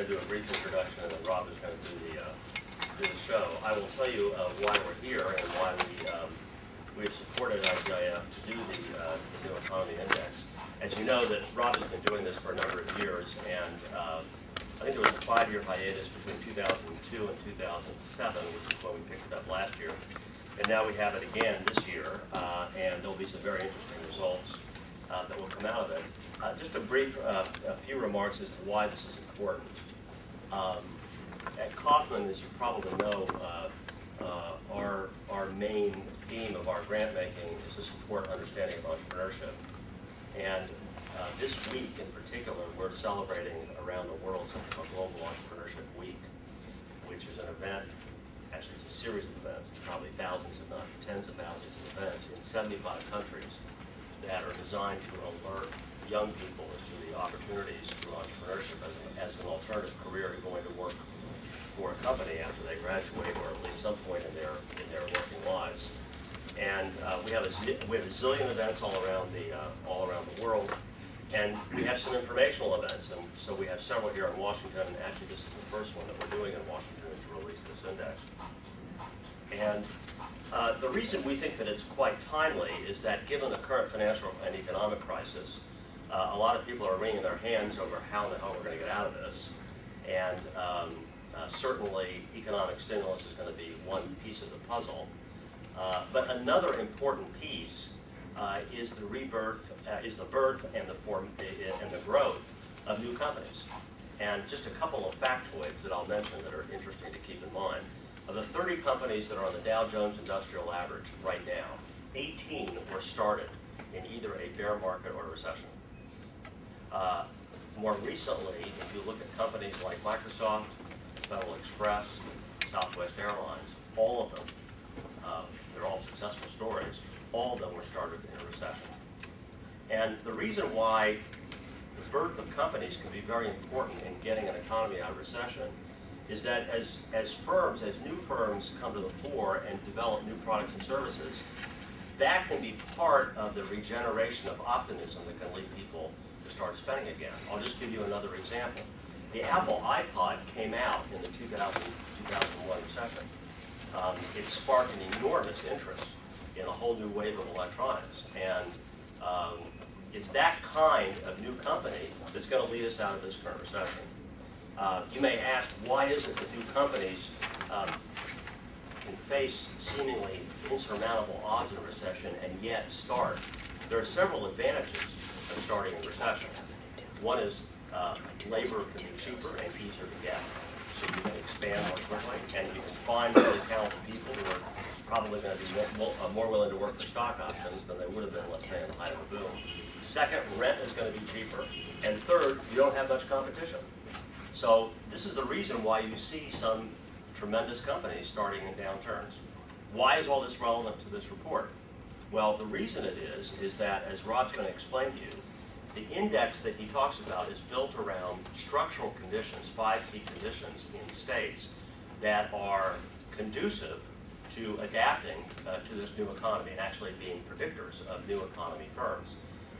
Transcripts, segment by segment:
to do a brief introduction, and then Rob is going to do the show. I will tell you why we're here and why we've supported ITIF to do the New Economy Index. As you know, that Rob has been doing this for a number of years, and I think there was a 5-year hiatus between 2002 and 2007, which is when we picked it up last year. And now we have it again this year, and there'll be some very interesting results that will come out of it. Just a brief, a few remarks as to why this is important. At Kauffman, as you probably know, our main theme of our grant making is to support understanding of entrepreneurship. And this week in particular, we're celebrating around the world something called Global Entrepreneurship Week, which is an event, actually it's a series of events, it's probably thousands if not tens of thousands of events in 75 countries that are designed to alert young people as to the opportunities through entrepreneurship as an alternative career to going to work for a company after they graduate, or at least some point in their working lives. And we have a zillion events all around the world, and we have some informational events. And so we have several here in Washington. And actually, this is the first one that we're doing in Washington to release this index. And the reason we think that it's quite timely is that given the current financial and economic crisis, a lot of people are wringing their hands over how in the hell we're going to get out of this. And certainly economic stimulus is going to be one piece of the puzzle. But another important piece is the rebirth, is the birth and the growth of new companies. And just a couple of factoids that I'll mention that are interesting to keep in mind. Of the 30 companies that are on the Dow Jones Industrial Average right now, 18 were started in either a bear market or a recession. More recently, if you look at companies like Microsoft, Federal Express, Southwest Airlines, all of them, they're all successful stories, all of them were started in a recession. And the reason why the birth of companies can be very important in getting an economy out of recession is that as new firms come to the fore and develop new products and services, that can be part of the regeneration of optimism that can lead people to start spending again. I'll just give you another example. The Apple iPod came out in the 2001 recession. It sparked an enormous interest in a whole new wave of electronics. And it's that kind of new company that's going to lead us out of this current recession. You may ask, why is it that new companies can face seemingly insurmountable odds in a recession and yet start? There are several advantages of starting in a recession. One is labor can be cheaper and easier to get, so you can expand more quickly, and you can find really talented people who are probably going to be more willing to work for stock options than they would have been, let's say, in the height of a boom. Second, rent is going to be cheaper. And third, you don't have much competition. So this is the reason why you see some tremendous companies starting in downturns. Why is all this relevant to this report? Well, the reason it is that, as Rob's going to explain to you, the index that he talks about is built around structural conditions, 5 key conditions in states that are conducive to adapting to this new economy and actually being predictors of new economy firms.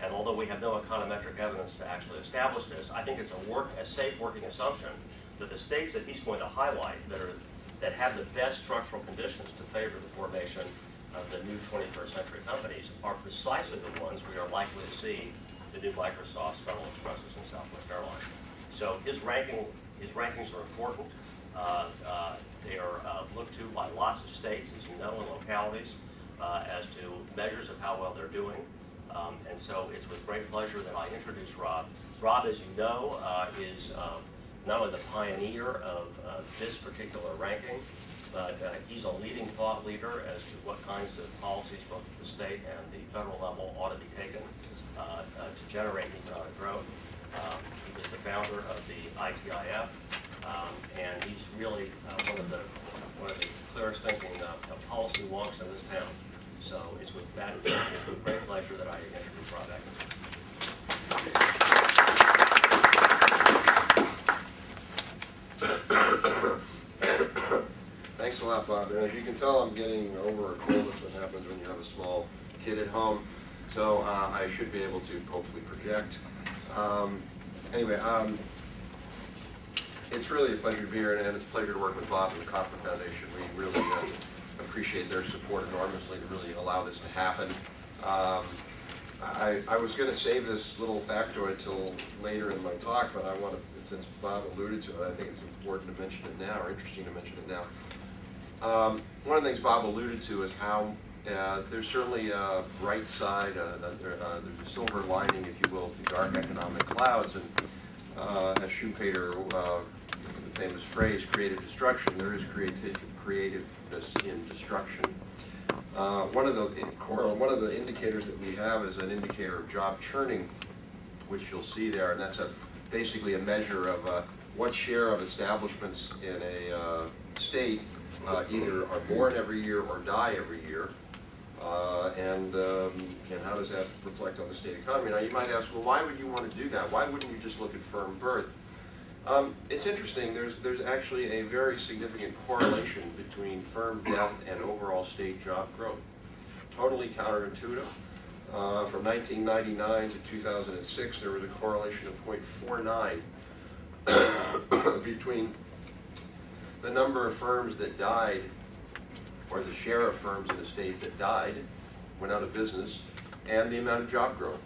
And although we have no econometric evidence to actually establish this, I think it's a safe working assumption that the states that he's going to highlight that have the best structural conditions to favor the formation of the new 21st century companies are precisely the ones we are likely to see the new Microsofts, Federal Expresses, and Southwest Airlines. So his rankings are important. They are looked to by lots of states, as you know, and localities as to measures of how well they're doing. And so it's with great pleasure that I introduce Rob. Rob, as you know, is not only the pioneer of this particular ranking, but he's a leading thought leader as to what kinds of policies, both at the state and the federal level, ought to be taken to generate economic growth. He was the founder of the ITIF, and he's really one of the clearest thinking policy wonks in this town. So it's with great pleasure that I introduce Rob Atkins. Thanks a lot, Bob. And as you can tell, I'm getting over a cold. That's what happens when you have a small kid at home. So I should be able to hopefully project. Anyway, It's really a pleasure to be here, and it's a pleasure to work with Bob and the Kaufman Foundation. We really appreciate their support enormously to really allow this to happen. I was going to save this little factoid till later in my talk, but I want to, since Bob alluded to it, I think it's important to mention it now, or interesting to mention it now. One of the things Bob alluded to is how there's certainly a bright side, there's a silver lining, if you will, to dark economic clouds. And as Schumpeter, the famous phrase, creative destruction, there is creativeness in destruction. One of the indicators that we have is an indicator of job churning, which you'll see there, and that's basically a measure of what share of establishments in a state either are born every year or die every year, and how does that reflect on the state economy? Now you might ask, well, why would you want to do that? Why wouldn't you just look at firm birth? It's interesting, there's actually a very significant correlation between firm death and overall state job growth. Totally counterintuitive. From 1999 to 2006, there was a correlation of 0.49 between the number of firms that died, or the share of firms in the state that died, went out of business, and the amount of job growth.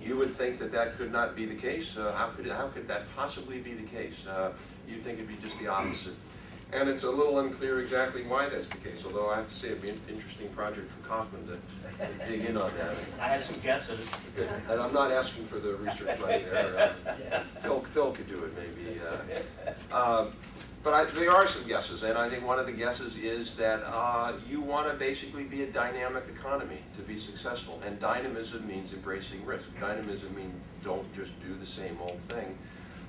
You would think that that could not be the case. How could that possibly be the case? You'd think it'd be just the opposite. And it's a little unclear exactly why that's the case, although I have to say it'd be an interesting project for Kaufman to dig in on that. I have some guesses. Good. And I'm not asking for the research money there. Phil could do it maybe. But there are some guesses, and I think one of the guesses is that you want to basically be a dynamic economy to be successful, and dynamism means embracing risk. Dynamism means don't just do the same old thing.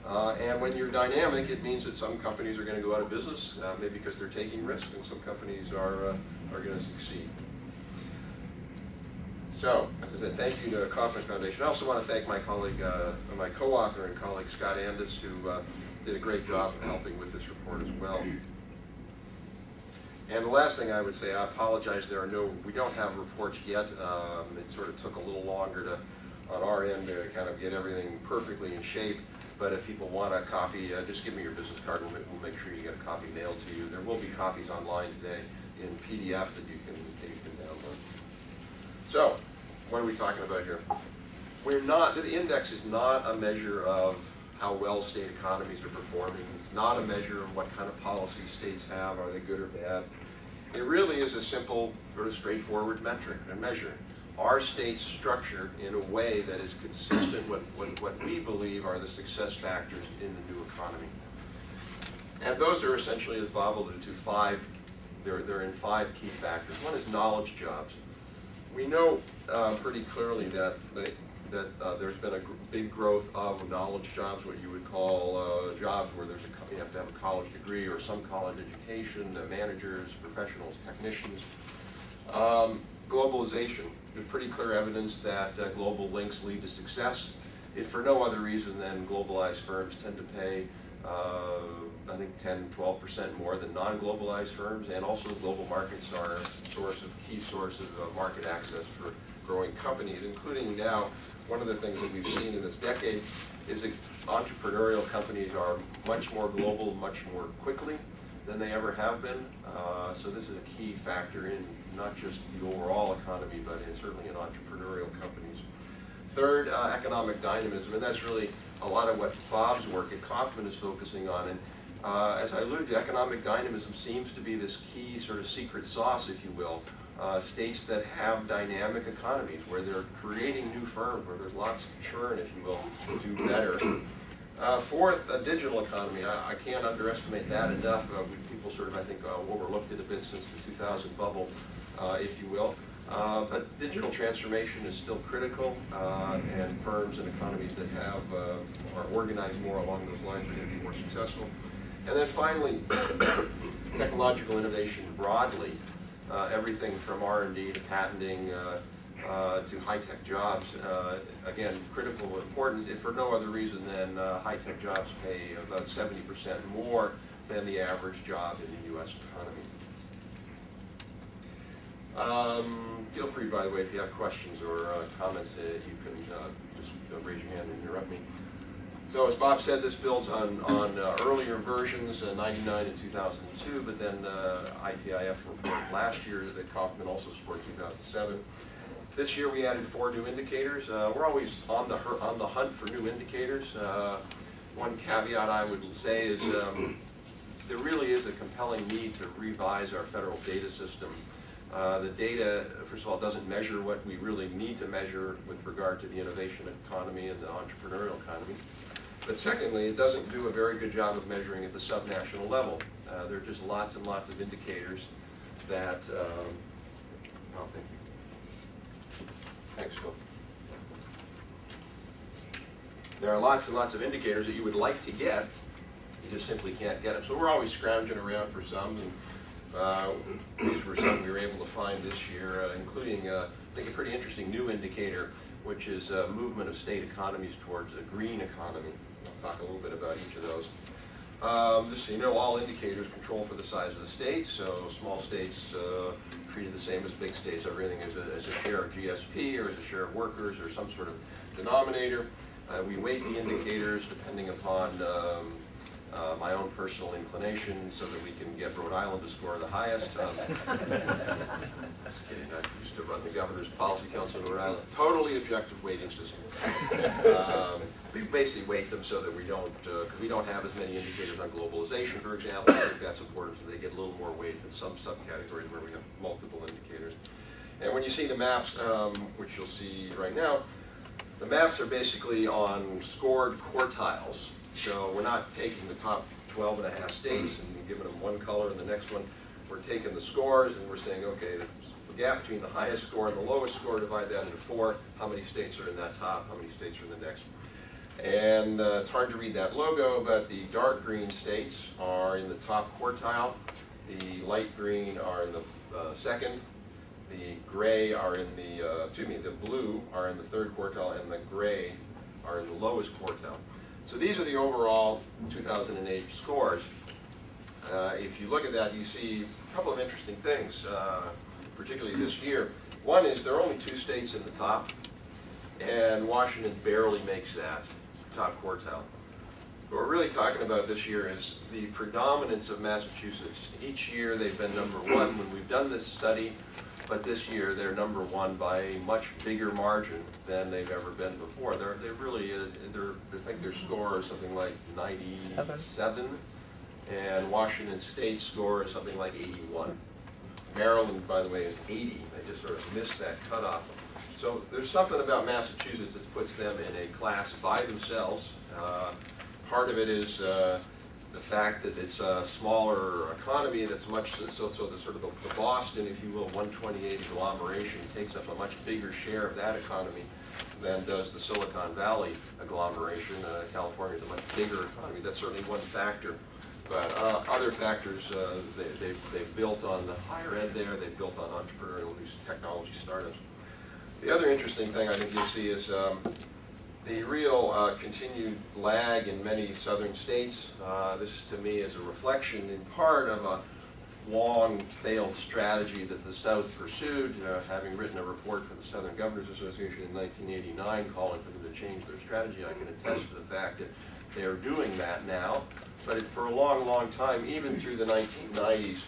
And when you're dynamic, it means that some companies are going to go out of business, maybe because they're taking risk, and some companies are going to succeed. So, as I said, thank you to the Kaufman Foundation. I also want to thank my colleague, my co-author and colleague, Scott Andis, who did a great job of helping with this report as well. And the last thing I would say, I apologize, we don't have reports yet. It sort of took a little longer on our end to kind of get everything perfectly in shape. But if people want a copy, just give me your business card. We'll make sure you get a copy mailed to you. There will be copies online today in PDF that you can download. So, what are we talking about here? The index is not a measure of how well state economies are performing. It's not a measure of what kind of policy states have, are they good or bad. It really is a simple, sort of straightforward metric and measure. Are states structured in a way that is consistent with what we believe are the success factors in the new economy? And those are essentially, as Bob alluded to, they're in 5 key factors. One is knowledge jobs. We know pretty clearly that there's been a big growth of knowledge jobs, what you would call jobs where you have to have a college degree or some college education, managers, professionals, technicians. Globalization. There's pretty clear evidence that global links lead to success, if for no other reason than globalized firms tend to pay, I think 10–12% more than non-globalized firms, and also global markets are a key source of market access for growing companies, including now, one of the things that we've seen in this decade is that entrepreneurial companies are much more global, much more quickly than they ever have been. So this is a key factor in not just the overall economy, but certainly in entrepreneurial companies. Third, economic dynamism, and that's really a lot of what Bob's work at Kaufman is focusing on. And as I alluded to, economic dynamism seems to be this key sort of secret sauce, if you will. States that have dynamic economies, where they're creating new firms, where there's lots of churn, if you will, do better. Fourth, a digital economy. I can't underestimate that enough. People sort of, I think, overlooked it a bit since the 2000 bubble, if you will. But digital transformation is still critical, and firms and economies that are organized more along those lines are going to be more successful. And then finally, technological innovation broadly. Everything from R&D to patenting to high-tech jobs. Again, critical importance, if for no other reason than high-tech jobs pay about 70% more than the average job in the U.S. economy. Feel free, by the way, if you have questions or comments, you can just raise your hand and interrupt me. So as Bob said, this builds on earlier versions, 99 and 2002, but then ITIF reported last year that Kaufman also supported 2007. This year we added 4 new indicators. We're always on the hunt for new indicators. One caveat I would say is there really is a compelling need to revise our federal data system. The data, first of all, doesn't measure what we really need to measure with regard to the innovation economy and the entrepreneurial economy. But secondly, it doesn't do a very good job of measuring at the subnational level. There are just lots and lots of indicators that, oh, thank you. Thanks, Phil. There are lots and lots of indicators that you would like to get. You just simply can't get them. So we're always scrounging around for some. And these were some we were able to find this year, including, I think, a pretty interesting new indicator, which is movement of state economies towards a green economy. I'll talk a little bit about each of those. Just so you know, all indicators control for the size of the state. So small states treated the same as big states. Everything is a share of GSP or as a share of workers or some sort of denominator. We weight the indicators depending upon my own personal inclination so that we can get Rhode Island to score the highest. I used to run the Governor's Policy Council in Rhode Island. Totally objective weighting system. We basically weight them so that we don't, because we don't have as many indicators on globalization, for example. I think that's important, so they get a little more weight than some subcategories where we have multiple indicators. And when you see the maps, which you'll see right now, the maps are basically on scored quartiles. So we're not taking the top 12 and a half states and giving them one color and the next one. We're taking the scores and we're saying, okay, the gap between the highest score and the lowest score, divide that into 4. How many states are in that top? How many states are in the next? And it's hard to read that logo, but the dark green states are in the top quartile. The light green are in the second. The gray are in the, the blue are in the third quartile, and the gray are in the lowest quartile. So these are the overall 2008 scores. If you look at that, you see a couple of interesting things, particularly this year. One is there are only 2 states in the top, and Washington barely makes that top quartile. What we're really talking about this year is the predominance of Massachusetts. Each year they've been #1 when we've done this study, but this year they're #1 by a much bigger margin than they've ever been before. They're really, I think their score is something like 97, and Washington State's score is something like 81. Maryland, by the way, is 80. They just sort of missed that cutoff. So there's something about Massachusetts that puts them in a class by themselves. Part of it is the fact that it's a smaller economy that's much, so the sort of the Boston, if you will, 128 agglomeration takes up a much bigger share of that economy than does the Silicon Valley agglomeration. California is a much bigger economy. That's certainly one factor. But other factors, they've built on the higher ed there, they've built on entrepreneurial new technology startups. The other interesting thing I think you'll see is the real continued lag in many southern states. This to me is a reflection in part of a long failed strategy that the South pursued, having written a report for the Southern Governors Association in 1989 calling for them to change their strategy. I can attest to the fact that they are doing that now. But for a long, long time, even through the 1990s,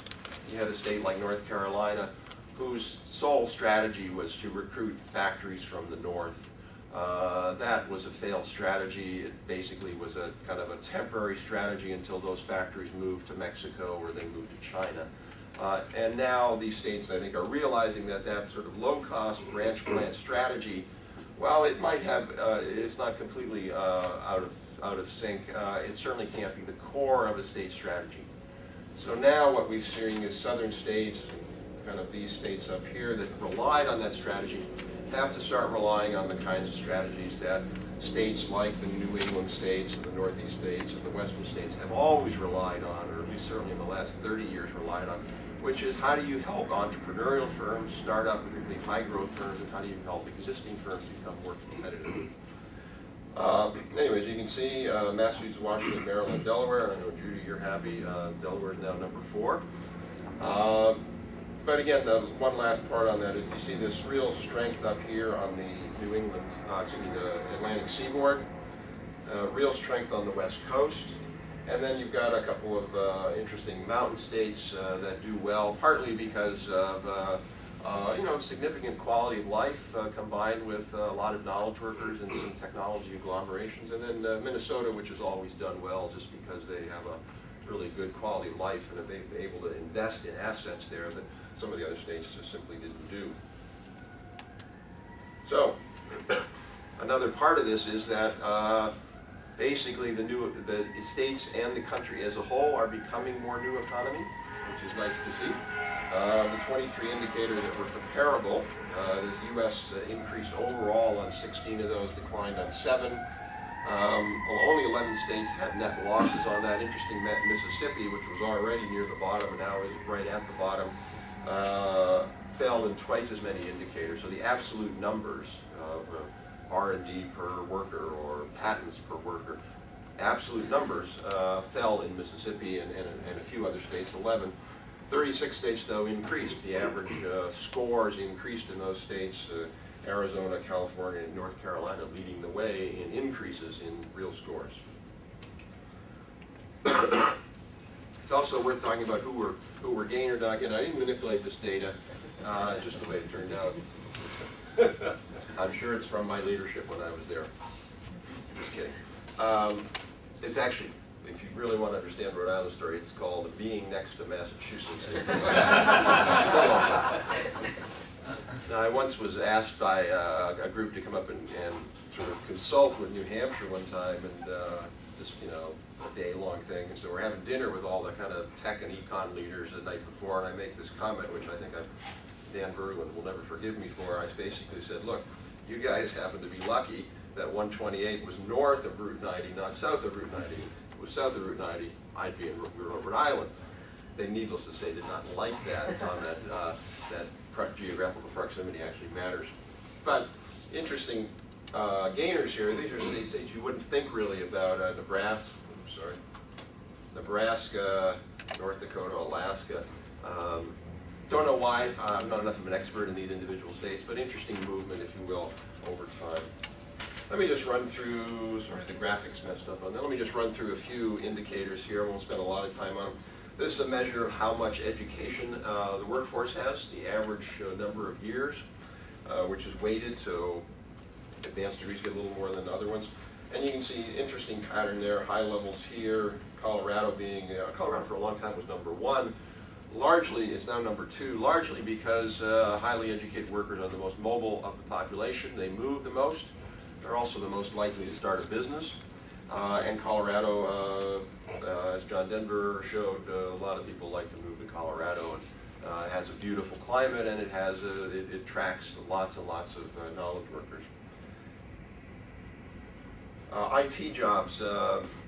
you had a state like North Carolina whose sole strategy was to recruit factories from the north. That was a failed strategy. It basically was a kind of a temporary strategy until those factories moved to Mexico or they moved to China. And now these states, I think, are realizing that that sort of low-cost branch plant strategy, while it might have, it's not completely out of sync, it certainly can't be the core of a state strategy. So now what we've seen is southern states, kind of these states up here that relied on that strategy, have to start relying on the kinds of strategies that states like the New England states and the Northeast states and the Western states have always relied on, or at least certainly in the last 30 years relied on, which is how do you help entrepreneurial firms, startup, particularly high growth firms, and how do you help existing firms become more competitive. Anyways, you can see Massachusetts, Washington, Maryland, Delaware, and I know Judy, you're happy. Delaware is now #4. But again, the one last part on that is you see this real strength up here on the New England, the Atlantic seaboard. Real strength on the West Coast. And then you've got a couple of interesting mountain states that do well, partly because of significant quality of life combined with a lot of knowledge workers and some technology agglomerations. And then Minnesota, which has always done well just because they have a really good quality of life and have been able to invest in assets there that some of the other states just simply didn't do. So, another part of this is that basically the states and the country as a whole are becoming more new economy, which is nice to see. The 23 indicators that were comparable, the U.S. increased overall on 16 of those, declined on 7. Only 11 states had net losses on that. Interesting, Mississippi, which was already near the bottom and now is right at the bottom, fell in twice as many indicators. So the absolute numbers of R&D per worker or patents per worker, absolute numbers fell in Mississippi and a few other states, 11. 36 states, though, increased. The average scores increased in those states. Arizona, California, and North Carolina leading the way in increases in real scores. It's also worth talking about who were gain or not gain. I didn't manipulate this data, just the way it turned out. I'm sure it's from my leadership when I was there. Just kidding. It's actually, if you really want to understand Rhode Island's story, it's called Being Next to Massachusetts. Now, I once was asked by a group to come up and sort of consult with New Hampshire one time, and just, a day-long thing. And so we're having dinner with all the kind of tech and econ leaders the night before, and I make this comment, which I think Dan Berglund will never forgive me for. I basically said, look, you guys happen to be lucky that 128 was north of Route 90, not south of Route 90. If it was south of Route 90, I'd be in Rhode Island. They, needless to say, did not like that comment, that geographical proximity actually matters. But interesting gainers here. These are states you wouldn't think really about. Nebraska, North Dakota, Alaska. Don't know why. I'm not enough of an expert in these individual states, but interesting movement, if you will, over time. Let me just run through, sorry, the graphics messed up on that. Let me just run through a few indicators here. I won't spend a lot of time on them. This is a measure of how much education the workforce has, the average number of years, which is weighted, so advanced degrees get a little more than other ones. And you can see interesting pattern there, high levels here, Colorado being, Colorado for a long time was #1. Largely, it's now #2, largely because highly educated workers are the most mobile of the population. They move the most. They're also the most likely to start a business. And Colorado, as John Denver showed, a lot of people like to move to Colorado, and it has a beautiful climate, and it has it attracts lots and lots of knowledge workers. IT jobs.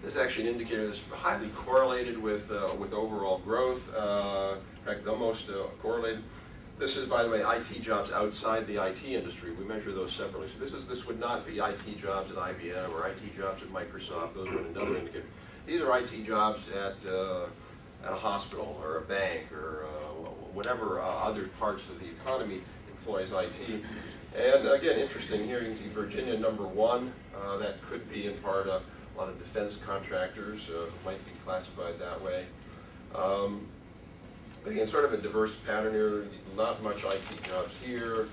This is actually an indicator that's highly correlated with overall growth. In fact, the most correlated. This is, by the way, IT jobs outside the IT industry. We measure those separately. So this would not be IT jobs at IBM or IT jobs at Microsoft. Those are another indicator. These are IT jobs at a hospital or a bank or whatever other parts of the economy employs IT. And again, interesting here, you can see Virginia #1. That could be in part a lot of defense contractors might be classified that way. Again, sort of a diverse pattern here, not much IT jobs here.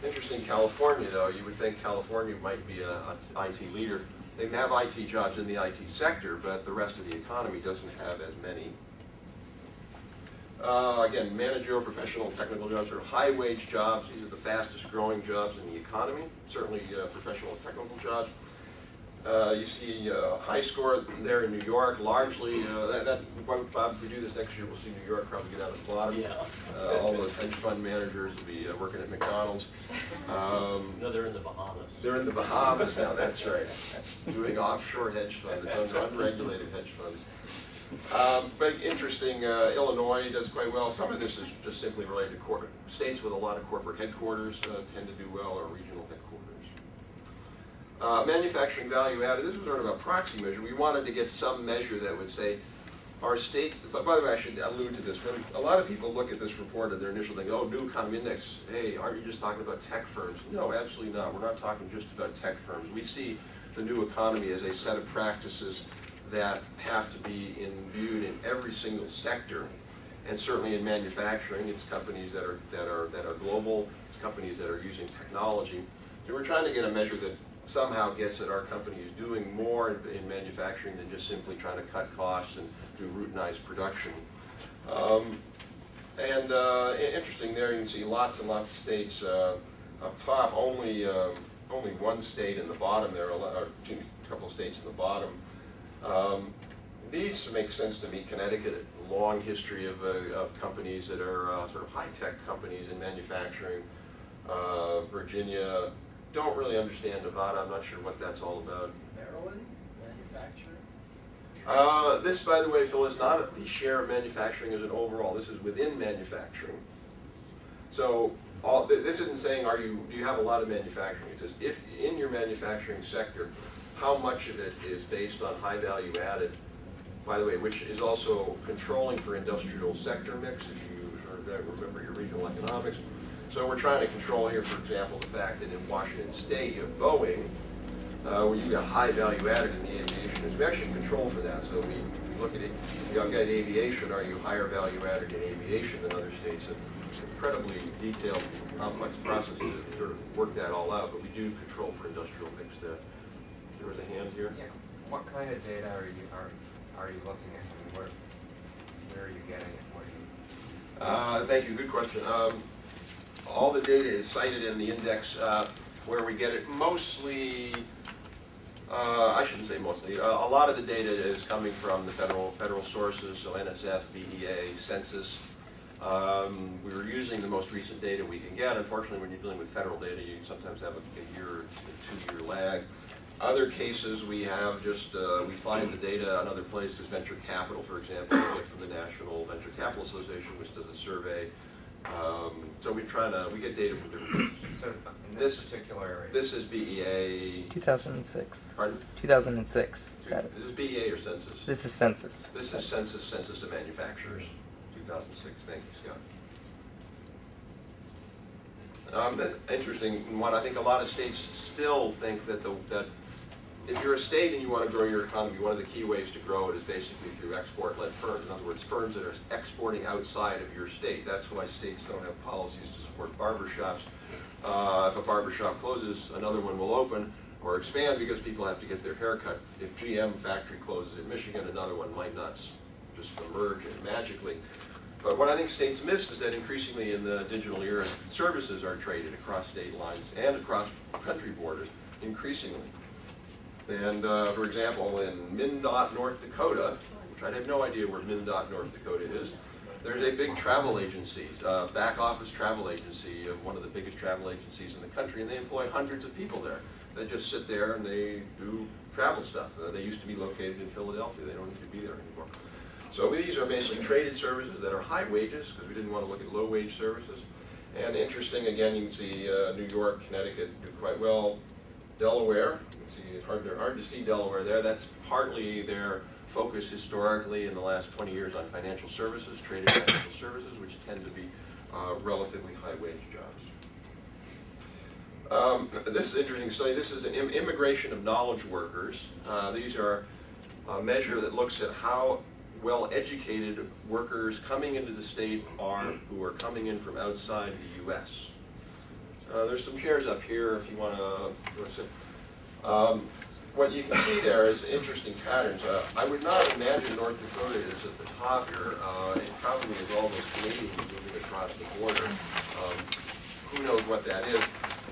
Interesting, California though, you would think California might be an IT leader. They have IT jobs in the IT sector, but the rest of the economy doesn't have as many. Again, managerial, professional, technical jobs are high-wage jobs. These are the fastest-growing jobs in the economy, certainly professional and technical jobs. You see high score there in New York, largely, Bob, if we do this next year, we'll see New York probably get out of the bottom. Yeah. All those hedge fund managers will be working at McDonald's. No, they're in the Bahamas. They're in the Bahamas now, that's right. Doing offshore hedge funds, those are unregulated hedge funds. But interesting, Illinois does quite well. Some of this is just simply related to corporate. States with a lot of corporate headquarters tend to do well, or regional headquarters. Manufacturing value added, this was sort of a proxy measure. We wanted to get some measure that would say, our states, but by the way, I should allude to this. When a lot of people look at this report and their initial thing, oh, new economy index, hey, aren't you just talking about tech firms? No, absolutely not. We're not talking just about tech firms. We see the new economy as a set of practices that have to be imbued in every single sector. And certainly in manufacturing, it's companies that are global, it's companies that are using technology. So we're trying to get a measure that somehow gets at our company is doing more in manufacturing than just simply trying to cut costs and do routinized production. Interesting there, you can see lots and lots of states up top, only one state in the bottom there, or excuse me, a couple of states in the bottom. These make sense to me. Connecticut, a long history of companies that are sort of high-tech companies in manufacturing. Virginia, don't really understand Nevada. I'm not sure what that's all about. Maryland, manufacturing? This, by the way, Phil, is not the share of manufacturing as an overall. This is within manufacturing. So this isn't saying do you have a lot of manufacturing. It says if in your manufacturing sector, how much of it is based on high value added, by the way, which is also controlling for industrial sector mix, if you remember your regional economics. So we're trying to control here, for example, the fact that in Washington State, you have Boeing, where you've got high value added in the aviation industry. We actually control for that. So we look at it, you've got aviation, are you higher value added in aviation than other states? And incredibly detailed, complex process to sort of work that all out, but we do control for industrial mix there. There was a hand here. Yeah. What kind of data are you looking at? I mean, where are you getting it? What do you? Thank you. Good question. All the data is cited in the index where we get it. Mostly, I shouldn't say mostly. A lot of the data is coming from the federal sources, so NSF, BEA, Census. We were using the most recent data we can get. Unfortunately, when you're dealing with federal data, you sometimes have a year or 2 year lag. Other cases, we have just, we find the data on other places. Venture capital, for example, we get from the National Venture Capital Association, which does a survey. So we get data from different places. So in this particular area? This is BEA. 2006. Pardon? 2006. Got it. Is this BEA or Census? This is census. This is Census of Manufacturers, 2006. Thank you, Scott. That's interesting. One, I think a lot of states still think that if you're a state and you want to grow your economy, one of the key ways to grow it is basically through export-led firms. In other words, firms that are exporting outside of your state. That's why states don't have policies to support barbershops. If a barbershop closes, another one will open or expand because people have to get their hair cut. If GM factory closes in Michigan, another one might not just emerge magically. But what I think states miss is that increasingly in the digital era, services are traded across state lines and across country borders, increasingly. And for example, in MnDOT, North Dakota, which I have no idea where MnDOT, North Dakota is, there's a big travel agency, back office travel agency, of one of the biggest travel agencies in the country, and they employ hundreds of people there. They just sit there and they do travel stuff. They used to be located in Philadelphia. They don't need to be there anymore. So these are basically traded services that are high wages, because we didn't want to look at low wage services. And interesting, again, you can see New York, Connecticut do quite well. Delaware, you can see it's hard to see Delaware there. That's partly their focus historically in the last 20 years on financial services, traded financial services, which tend to be relatively high wage jobs. This is an interesting study. This is an immigration of knowledge workers. These are a measure that looks at how well educated workers coming into the state are who are coming in from outside the U.S. There's some chairs up here if you want to sit. What you can see there is interesting patterns. I would not imagine North Dakota is at the top here. It probably is all those Canadians moving across the border. Who knows what that is?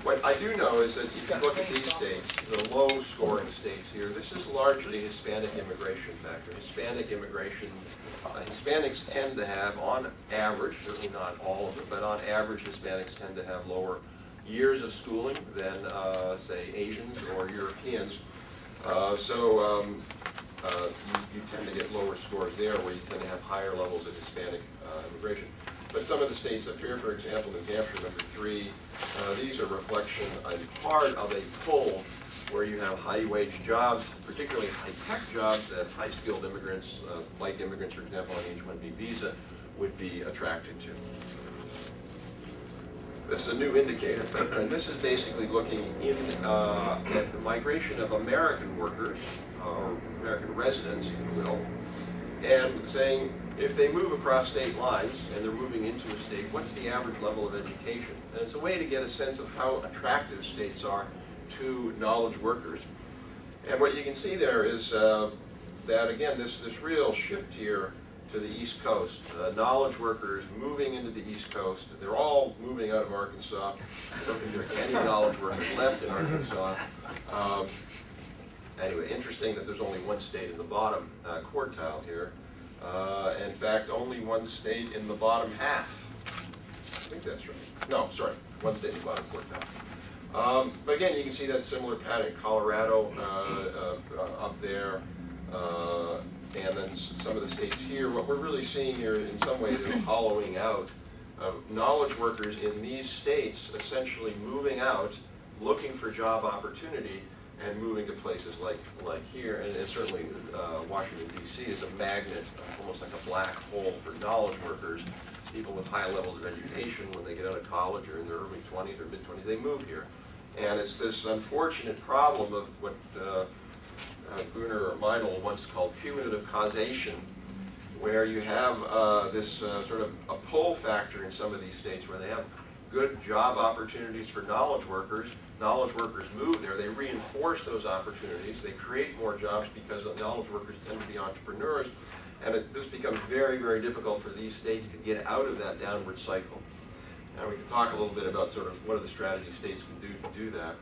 What I do know is that if you look at these states, the low-scoring states here, this is largely Hispanic immigration factor. Hispanic immigration, Hispanics tend to have, on average, certainly not all of them, but on average, Hispanics tend to have lower years of schooling than, say, Asians or Europeans. You tend to get lower scores there, where you tend to have higher levels of Hispanic immigration. But some of the states up here, for example, New Hampshire, number 3, these are reflection in part of a poll where you have high-wage jobs, particularly high-tech jobs that high-skilled immigrants, like immigrants, for example, on H-1B visa, would be attracted to. This is a new indicator, and this is basically looking at the migration of American workers, or American residents, if you will, and saying if they move across state lines and they're moving into a state, what's the average level of education? And it's a way to get a sense of how attractive states are to knowledge workers. And what you can see there is that, again, this real shift here to the East Coast. Knowledge workers moving into the East Coast. They're all moving out of Arkansas. I don't think there are any knowledge workers left in Arkansas. Anyway, interesting that there's only one state in the bottom quartile here. In fact, only one state in the bottom half. I think that's right. No, sorry, one state in the bottom quartile. But again, you can see that similar pattern. Colorado up there, and then some of the states here. What we're really seeing here, in some ways, is a hollowing out of knowledge workers in these states, essentially moving out, looking for job opportunity, and moving to places like here. And certainly Washington, D.C. is a magnet, almost like a black hole for knowledge workers. People with high levels of education, when they get out of college or in their early 20s or mid-20s, they move here. And it's this unfortunate problem of what Gruner or Meinl once called cumulative causation, where you have this sort of a pull factor in some of these states where they have good job opportunities for knowledge workers. Knowledge workers move there, they reinforce those opportunities, they create more jobs because knowledge workers tend to be entrepreneurs, and this becomes very, very difficult for these states to get out of that downward cycle. Now we can talk a little bit about sort of what are the strategies states can do to do that.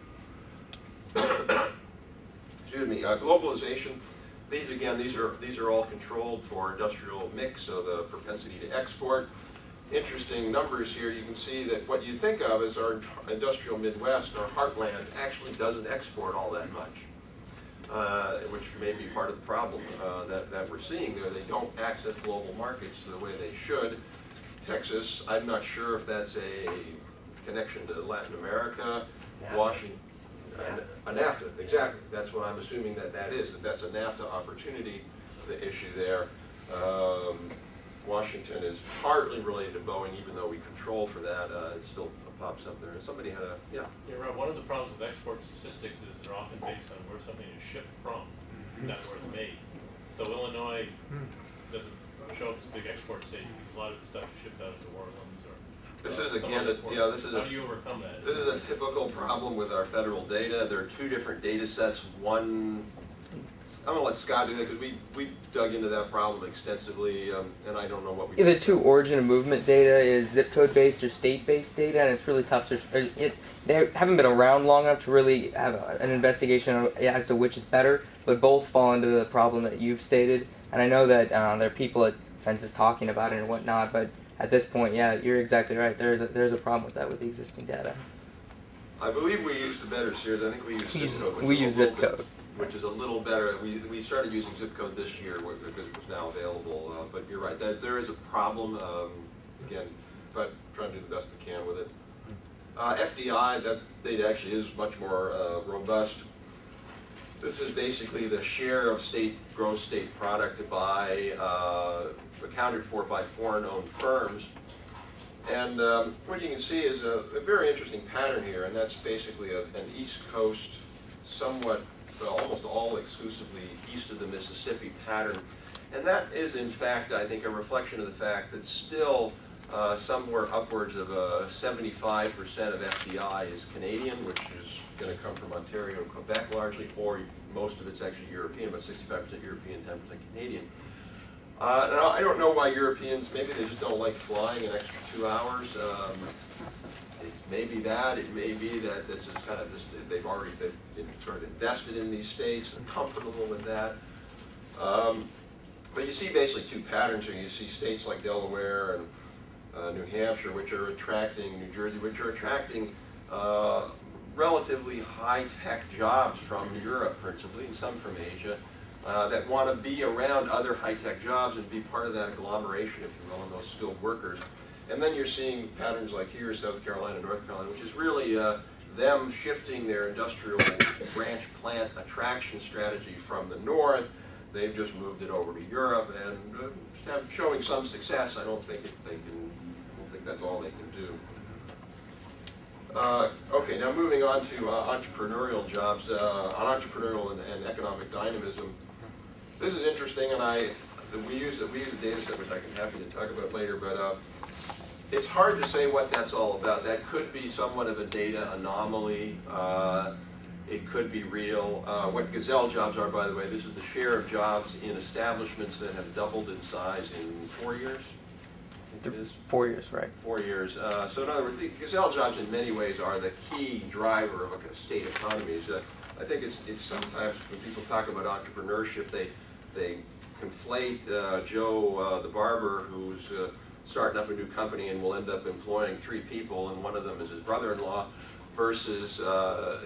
Excuse me, globalization. These are all controlled for industrial mix, so the propensity to export. Interesting numbers here. You can see that what you think of as our industrial Midwest, our heartland, actually doesn't export all that much, which may be part of the problem that we're seeing there. They don't access global markets the way they should. Texas, I'm not sure if that's a connection to Latin America, Yeah. Washington. A NAFTA, exactly. That's what I'm assuming that is, that's a NAFTA opportunity, the issue there. Washington is partly related to Boeing, even though we control for that, it still pops up there. Somebody had a, yeah. Yeah, Rob, one of the problems with export statistics is they're often based on where something is shipped from, not where it's made. So Illinois doesn't show up as a big export state because a lot of the stuff is shipped out of New Orleans or This is some again, other port. this is How do you overcome that? This is a typical problem with our federal data. There are two different data sets. One, I'm going to let Scott do that because we dug into that problem extensively, and I don't know what we. Either two origin and movement data is zip code based or state based data, and it's really tough to. They haven't been around long enough to really have an investigation as to which is better, but both fall into the problem that you've stated. And I know that there are people at Census talking about it and whatnot, but at this point, yeah, you're exactly right. There's a problem with that with the existing data. I believe we use the better series. I think we use zip code. We use zip code, which is a little better. We started using zip code this year because it was now available. But you're right. There is a problem. Again, but trying to do the best we can with it. FDI, that data actually is much more robust. This is basically the share of gross state product by accounted for by foreign-owned firms. And what you can see is a very interesting pattern here, and that's basically an East Coast, somewhat, almost all exclusively east of the Mississippi pattern. And that is, in fact, I think, a reflection of the fact that still somewhere upwards of 75% of FDI is Canadian, which is going to come from Ontario and Quebec largely, or most of it's actually European, about 65% European, 10% Canadian. Now, I don't know why Europeans, maybe they just don't like flying an extra 2 hours. It's maybe that, it may be that this is kind of just, they've sort of invested in these states and comfortable with that. But you see basically two patterns here. You see states like Delaware and New Hampshire, which are attracting, New Jersey, which are attracting relatively high-tech jobs from Europe principally, and some from Asia, that want to be around other high-tech jobs and be part of that agglomeration, if you will, and those skilled workers. And then you're seeing patterns like here, South Carolina, North Carolina, which is really them shifting their industrial branch plant attraction strategy from the north. They've just moved it over to Europe and showing some success. I don't think that's all they can do. Okay, now moving on to entrepreneurial jobs, on entrepreneurial and economic dynamism. This is interesting, and we use a data set which I can happy to talk about later, but it's hard to say what that's all about. That could be somewhat of a data anomaly. It could be real. What Gazelle jobs are, by the way, this is the share of jobs in establishments that have doubled in size in 4 years. I think it is. 4 years, right? 4 years. So in other words, the Gazelle jobs in many ways are the key driver of a state economies. I think it's sometimes when people talk about entrepreneurship, they conflate Joe the barber who's starting up a new company and will end up employing 3 people, and one of them is his brother-in-law, versus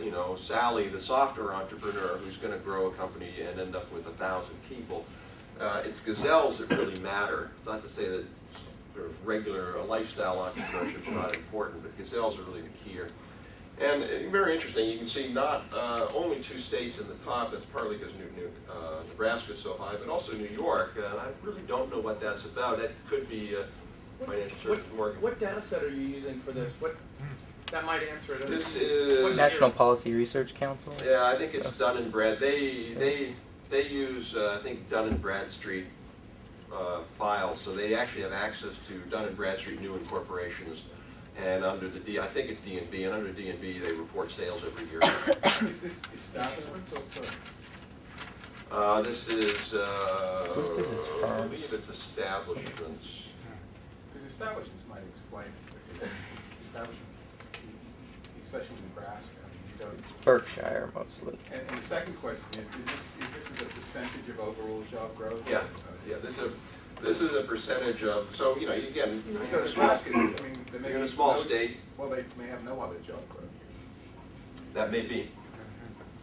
you know, Sally, the software entrepreneur, who's going to grow a company and end up with 1,000 people. It's Gazelles that really matter. It's not to say that sort of regular lifestyle entrepreneurship is not important, but Gazelles are really the key here. And very interesting, you can see not only 2 states in the top. That's partly because Nebraska is so high, but also New York. And I really don't know what that's about. That could be financial services mortgage. What data set are you using for this? That might answer it. This is National Policy Research Council. Yeah, I think it's Dun and Brad. They use I think Dun and Bradstreet files, so they actually have access to Dun and Bradstreet new incorporations. And under the I think it's D&B, and under D&B they report sales every year. Is this establishments or firms? This is This is I firms. believe it's establishments. Because establishments might explain it. Because establishment, especially in Nebraska, I mean, you don't. Berkshire mostly. And the second question is this a percentage of overall job growth? Yeah, yeah. This is a percentage of, so you know, again, So Nebraska, I mean, they may you're in a be small no- state. Well, they may have no other job growth. That may be.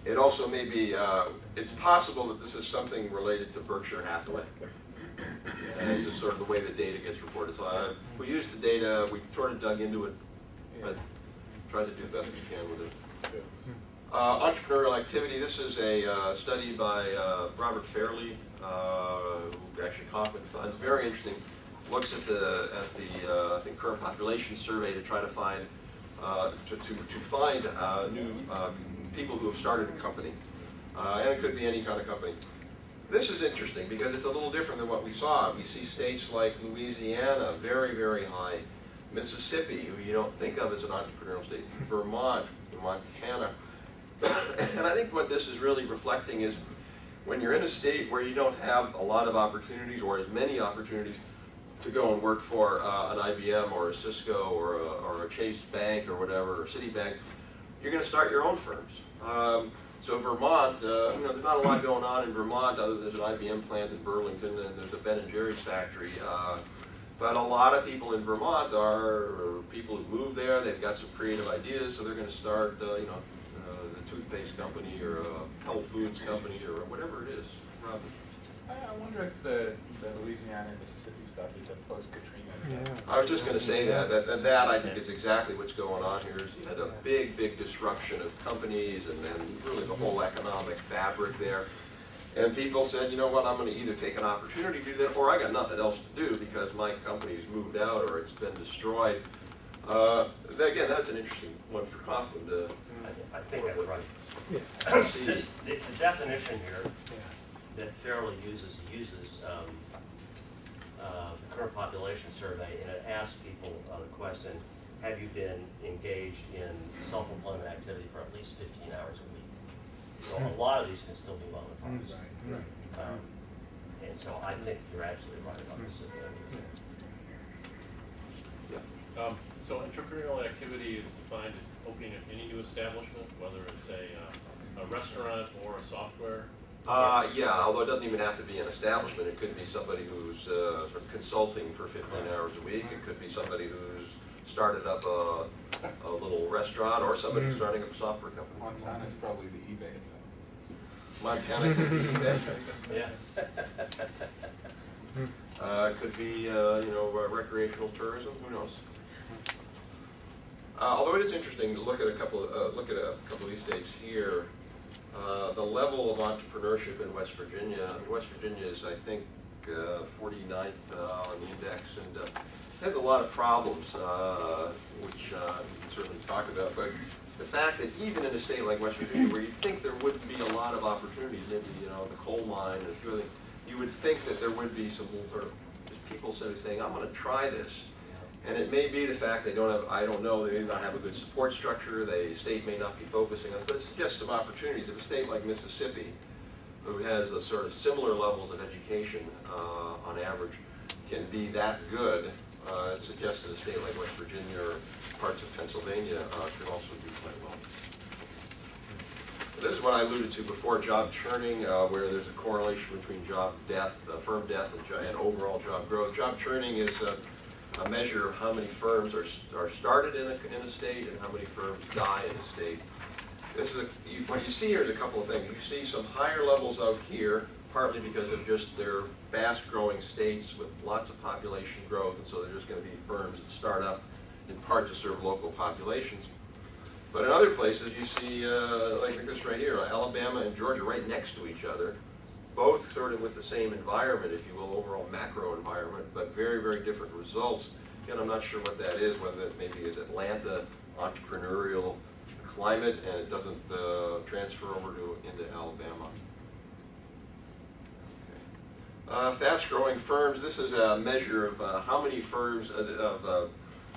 It also may be, it's possible that this is something related to Berkshire Hathaway. And this is sort of the way the data gets reported. So we used the data, we sort of dug into it, but tried to do the best we can with it. Entrepreneurial activity, this is a study by Robert Fairley, who actually Kaufman funds. Very interesting. Looks at the I think current population survey to try to find new people who have started a company, and it could be any kind of company. This is interesting because it's a little different than what we saw. We see states like Louisiana, very, very high. Mississippi, who you don't think of as an entrepreneurial state. Vermont, Montana. And I think what this is really reflecting is when you're in a state where you don't have a lot of opportunities or as many opportunities to go and work for an IBM or a Cisco or a Chase Bank or whatever, or Citibank, you're going to start your own firms. So Vermont, you know, there's not a lot going on in Vermont other than there's an IBM plant in Burlington and there's a Ben & Jerry's factory. But a lot of people in Vermont are people who moved there. They've got some creative ideas, so they're going to start, you know, a toothpaste company or a health foods company or whatever it is. Robin. I wonder if the Louisiana and Mississippi stuff is a post-Katrina. I was just going to say that I think is exactly what's going on here. Is you had a big disruption of companies and really the whole economic fabric there. And people said, you know what, I'm going to either take an opportunity to do that, or I got nothing else to do because my company's moved out or it's been destroyed. Again, that's an interesting one for Kaufman to I think that's right. see. The definition here that Fairley uses, the current population survey, and it asks people the question, have you been engaged in self-employment activity for at least 15 hours a week? So a lot of these can still be loan parts. And so I think you're absolutely right about this. So entrepreneurial activity is defined as opening up any new establishment, whether it's a restaurant or a software. Yeah, although it doesn't even have to be an establishment. It could be somebody who's sort of consulting for 15 hours a week. It could be somebody who's started up a little restaurant or somebody who's starting up a software company. Montana's probably the eBay of Montana could be eBay. Yeah. It could be, you know, recreational tourism. Who knows? Although it is interesting to look at a couple of these states here. The level of entrepreneurship in West Virginia. I mean, West Virginia is, I think, 49th on the index, and has a lot of problems, which we can certainly talk about. But the fact that even in a state like West Virginia, where you'd think there wouldn't be a lot of opportunities, maybe the coal mine and a few other things, you would think that there would be some sort of just people sort of saying, I'm going to try this. And it may be the fact they don't have, I don't know, they may not have a good support structure, the state may not be focusing on it, but it suggests some opportunities. If a state like Mississippi, who has a sort of similar levels of education on average, can be that good, it suggests that a state like West Virginia or parts of Pennsylvania can also do quite well. This is what I alluded to before, job churning, where there's a correlation between job death, firm death, and overall job growth. Job churning is a measure of how many firms are started in a state and how many firms die in a state. This is what you see here is a couple of things. You see some higher levels out here, partly because of just their fast-growing states with lots of population growth, and so there's just going to be firms that start up in part to serve local populations. But in other places, you see, like this right here, Alabama and Georgia right next to each other, both sort of with the same environment, if you will, overall macro environment, but very, very different results. Again, I'm not sure what that is, whether it maybe is Atlanta entrepreneurial climate and it doesn't transfer over into Alabama. Okay. Fast-growing firms, this is a measure of how many firms,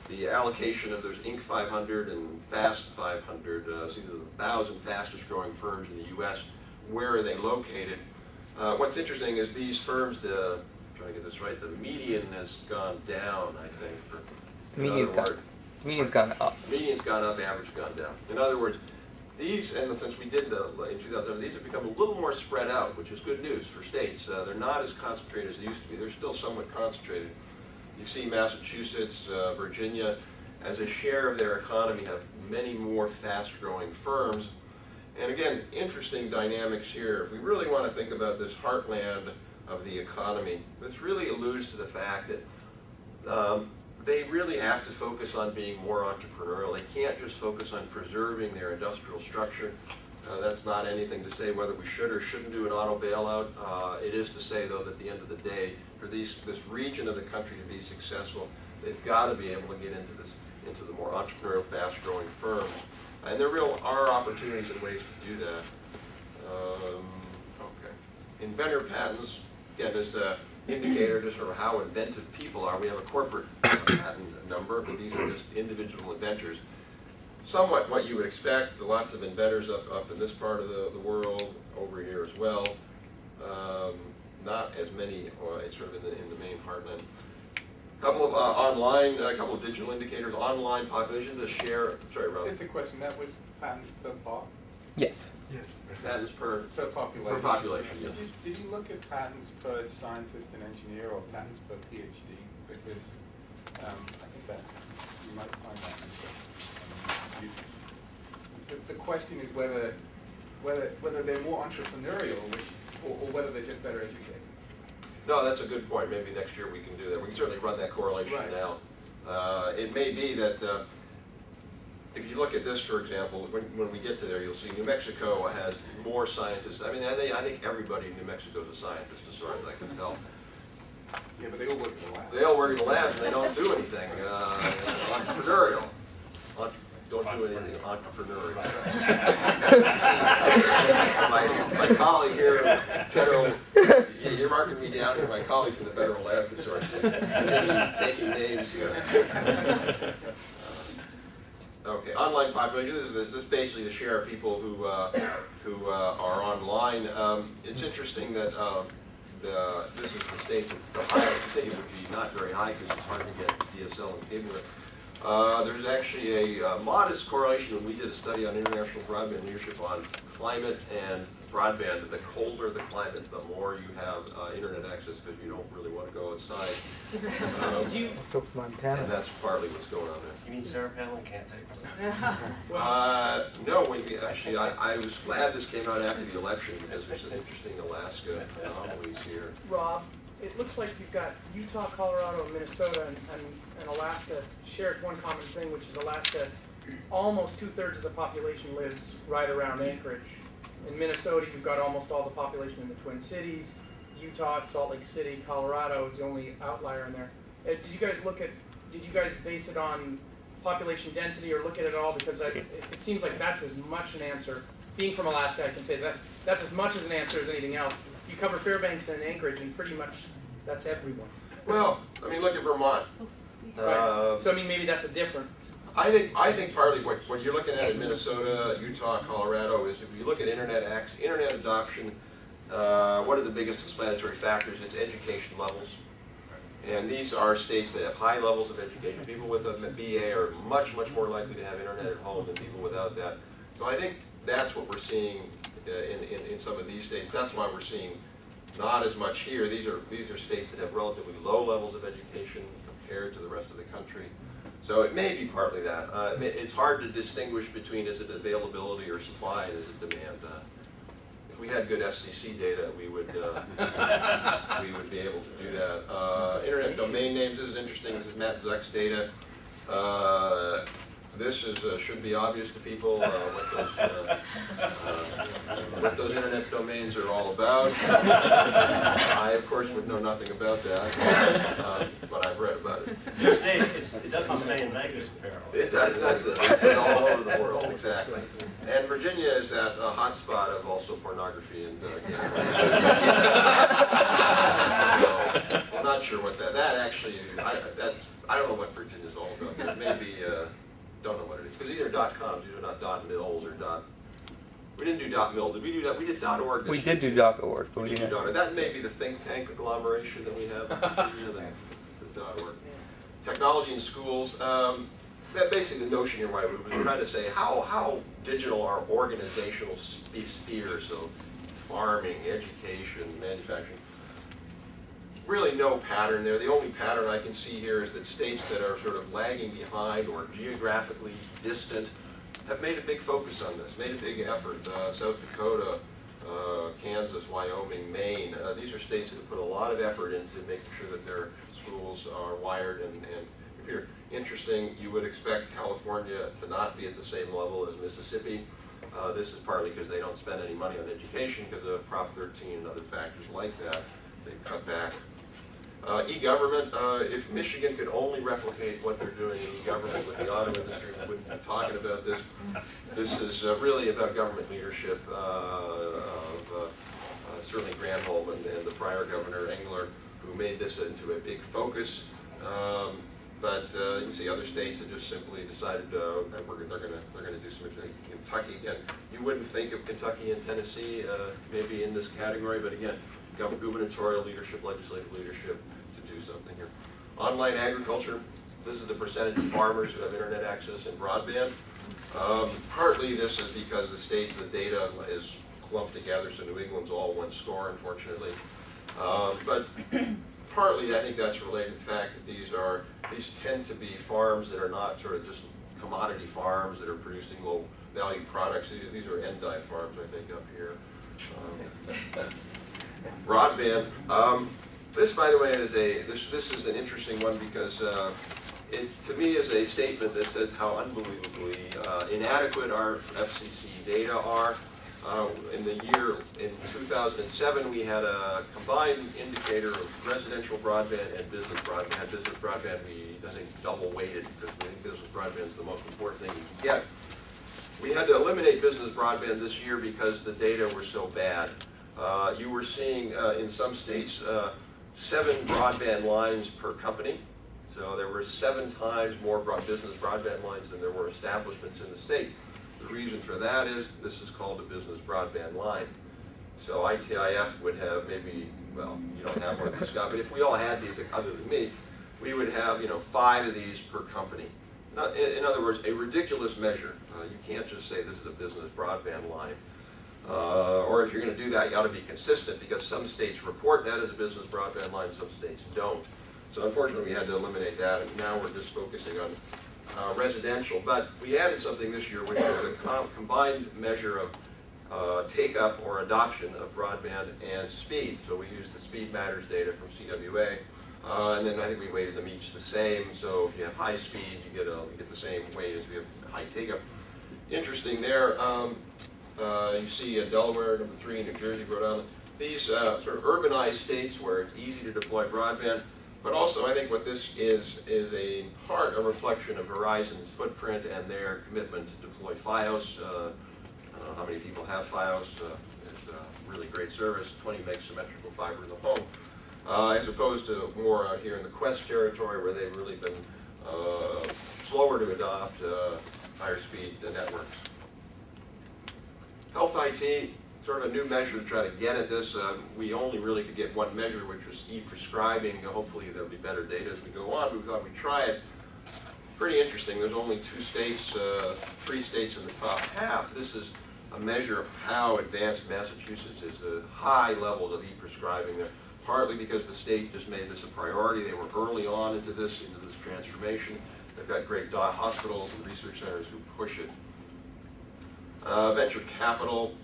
the allocation of those Inc. 500 and Fast 500, so these are the 1,000 fastest-growing firms in the U.S. Where are they located? What's interesting is these firms, I'm trying to get this right, the median has gone down, I think. Median's gone up. Median's gone up, average has gone down. In other words, these, and since we did in 2007, these have become a little more spread out, which is good news for states. They're not as concentrated as they used to be. They're still somewhat concentrated. You see Massachusetts, Virginia, as a share of their economy, have many more fast-growing firms. And again, interesting dynamics here. If we really want to think about this heartland of the economy, this really alludes to the fact that they really have to focus on being more entrepreneurial. They can't just focus on preserving their industrial structure. That's not anything to say whether we should or shouldn't do an auto bailout. It is to say, though, that at the end of the day, for this region of the country to be successful, they've got to be able to get into the more entrepreneurial, fast-growing firms. And there really are opportunities and ways to do that. Okay. Inventor patents, again, just an indicator just sort of how inventive people are. We have a corporate patent number, but these are just individual inventors. Somewhat what you would expect, lots of inventors up in this part of the world, over here as well. Not as many sort of in the main heartland. A couple of digital indicators, online population, the share, sorry, Rob. Just a question, that was patents per pop? Yes. Yes. Patents per population. Per population, yes. Did you look at patents per scientist and engineer or patents per PhD? Because I think that you might find that interesting. The question is whether they're more entrepreneurial, or whether they're just better educated. No, that's a good point. Maybe next year we can do that. We can certainly run that correlation Right. now. It may be that if you look at this, for example, when we get to there, you'll see New Mexico has more scientists. I mean, I think everybody in New Mexico is a scientist, as far as I can tell. Yeah, but they all work in the lab. They all work in the labs and they don't do anything entrepreneurial. Don't do anything entrepreneurial. my colleague here, Federal, you're marking me down here, my colleague from the Federal Lab Consortium, taking names here. Okay, online population, this is basically the share of people who are online. It's interesting that this is the state that's the highest. The state would be not very high because it's hard to get DSL and cable. There's actually a modest correlation when we did a study on international broadband leadership on climate and broadband. The colder the climate, the more you have internet access because you don't really want to go outside. And that's partly what's going on there. You mean Sarah Palin can't take it? No, actually, I was glad this came out after the election because there's some interesting Alaska anomalies here. Rob, it looks like you've got Utah, Colorado, and Minnesota, and Alaska shares one common thing, which is Alaska, almost 2/3 of the population lives right around Anchorage. In Minnesota, you've got almost all the population in the Twin Cities. Utah, Salt Lake City, Colorado is the only outlier in there. Did you guys look at did you guys base it on population density or look at it all? Because it seems like that's as much an answer. Being from Alaska, I can say that's as much as an answer as anything else. You cover Fairbanks and Anchorage, and pretty much that's everyone. Well, I mean, look at Vermont. Right. So I mean, maybe that's a different. I think partly what you're looking at in Minnesota, Utah, Colorado is if you look at internet adoption, one of the biggest explanatory factors is education levels. And these are states that have high levels of education. People with a BA are much, much more likely to have internet at home than people without that. So I think that's what we're seeing in some of these states. That's why we're seeing not as much here. These are states that have relatively low levels of education compared to the rest of the country. So it may be partly that. It's hard to distinguish between is it availability or supply and is it demand. If we had good FCC data, we would be able to do that. Internet domain names is interesting. This is Matt Zuck's data. This should be obvious to people what those internet domains are all about. I, of course, would know nothing about that, but I've read about it. It doesn't stay in Vegas, apparently. It does. That's it. It's all over the world, exactly. And Virginia is that hot spot of also pornography and gambling. So, I'm not sure what that actually. I don't know what Virginia's all about. Maybe. Don't know what it is, because either .coms, either not .mils or . We didn't do .mil. Did we do that? We did .org. We did do .org, but we didn't. .org. That may be the think tank agglomeration that we have. The .org. Technology in schools. That basically the notion here, why we was trying to say how digital are organizational spheres, so farming, education, manufacturing. Really no pattern there. The only pattern I can see here is that states that are sort of lagging behind or geographically distant have made a big focus on this, made a big effort. South Dakota, Kansas, Wyoming, Maine, these are states that have put a lot of effort into making sure that their schools are wired. And if you're interesting, you would expect California to not be at the same level as Mississippi. This is partly because they don't spend any money on education because of Prop 13 and other factors like that. They've cut back. E-government, if Michigan could only replicate what they're doing in e-government with the auto industry, we wouldn't be talking about this. This is really about government leadership of certainly Granholm and the prior governor, Engler, who made this into a big focus. But you can see other states that just simply decided that they're going to do some interesting. Kentucky, again, you wouldn't think of Kentucky and Tennessee maybe in this category, but again, gubernatorial leadership, legislative leadership to do something here. Online agriculture, this is the percentage of farmers who have internet access and broadband. Partly this is because the data is clumped together, so New England's all one score, unfortunately. But partly I think that's related to the fact that these tend to be farms that are not sort of just commodity farms that are producing low value products. These are endive farms, I think, up here. Broadband. This, by the way, is this is an interesting one because it, to me, is a statement that says how unbelievably inadequate our FCC data are. In 2007, we had a combined indicator of residential broadband and business broadband. Business broadband, I think, double weighted because we think business broadband is the most important thing you can get. We had to eliminate business broadband this year because the data were so bad. You were seeing in some states 7 broadband lines per company. So there were 7 times more business broadband lines than there were establishments in the state. The reason for that is this is called a business broadband line. So ITIF would have maybe, well, you don't have one of these guys, but if we all had these other than me, we would have 5 of these per company. In other words, a ridiculous measure. You can't just say this is a business broadband line. Or if you're going to do that, you ought to be consistent because some states report that as a business broadband line, some states don't. So unfortunately, we had to eliminate that, and now we're just focusing on residential. But we added something this year, which is a combined measure of take-up or adoption of broadband and speed. So we used the Speed Matters data from CWA, and then I think we weighted them each the same. So if you have high speed, you get the same weight as if you have high take-up. Interesting there. You see Delaware, number 3, New Jersey, Rhode Island. These sort of urbanized states where it's easy to deploy broadband, But also, I think what this is a part a reflection of Verizon's footprint and their commitment to deploy FiOS. I don't know how many people have FiOS. It's a really great service, 20 meg symmetrical fiber in the home, as opposed to more out here in the Quest territory where they've really been slower to adopt higher speed networks. Health IT, sort of a new measure to try to get at this. We only really could get one measure, which was e-prescribing. Hopefully there'll be better data as we go on. We thought we'd try it. Pretty interesting. There's only 2 states, 3 states in the top half. This is a measure of how advanced Massachusetts is. High levels of e-prescribing there, partly because the state just made this a priority. They were early on into this transformation. They've got great hospitals and research centers who push it. Venture capital,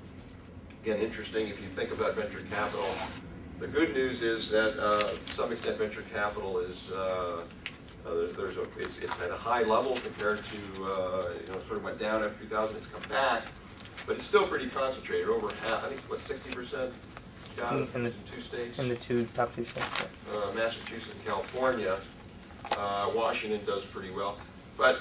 again, interesting if you think about venture capital. The good news is that to some extent venture capital is it's at a high level compared to sort of went down after 2000. It's come back, but it's still pretty concentrated. Over half, I think, what, 60%? In the 2 states. In the top two states. Yeah. Massachusetts and California. Washington does pretty well, but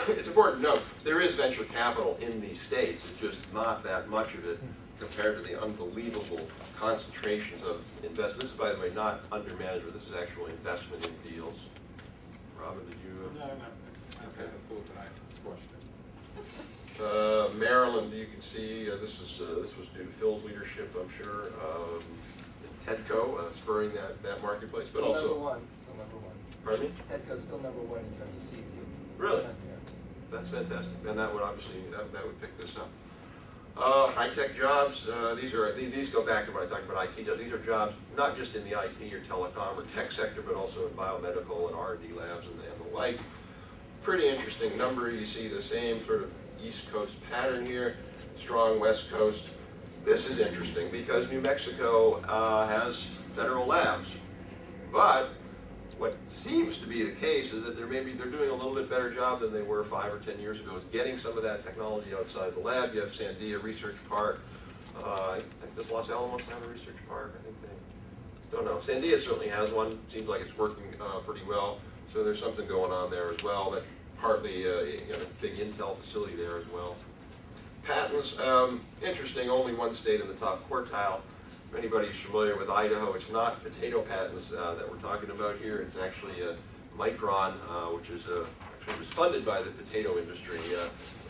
it's important to note there is venture capital in these states. It's just not that much of it compared to the unbelievable concentrations of investment. This is, by the way, not under management. This is actual investment in deals. Robin, did you? No. I Okay. thought that I squashed it. Maryland, you can see this was due to Phil's leadership, I'm sure. TEDCO spurring that marketplace, but Still also. number one. Still number one. Pardon me? TEDCO's still number one in terms of seed deals. Really? Yeah. That's fantastic. And that would obviously that would pick this up. High-tech jobs. These go back to what I talked about IT jobs. These are jobs not just in the IT or telecom or tech sector, but also in biomedical and R&D labs and the like. Pretty interesting number. You see the same sort of East Coast pattern here. Strong West Coast. This is interesting because New Mexico has federal labs, but what seems to be the case is that they're doing a little bit better job than they were 5 or 10 years ago, is getting some of that technology outside the lab. You have Sandia Research Park. I think does Los Alamos have a research park? I think they don't know. Sandia certainly has one. Seems like it's working pretty well. So there's something going on there as well. That partly a big Intel facility there as well. Patents, interesting. Only one state in the top quartile. If anybody's familiar with Idaho, it's not potato patents that we're talking about here. It's actually Micron, which is actually was funded by the potato industry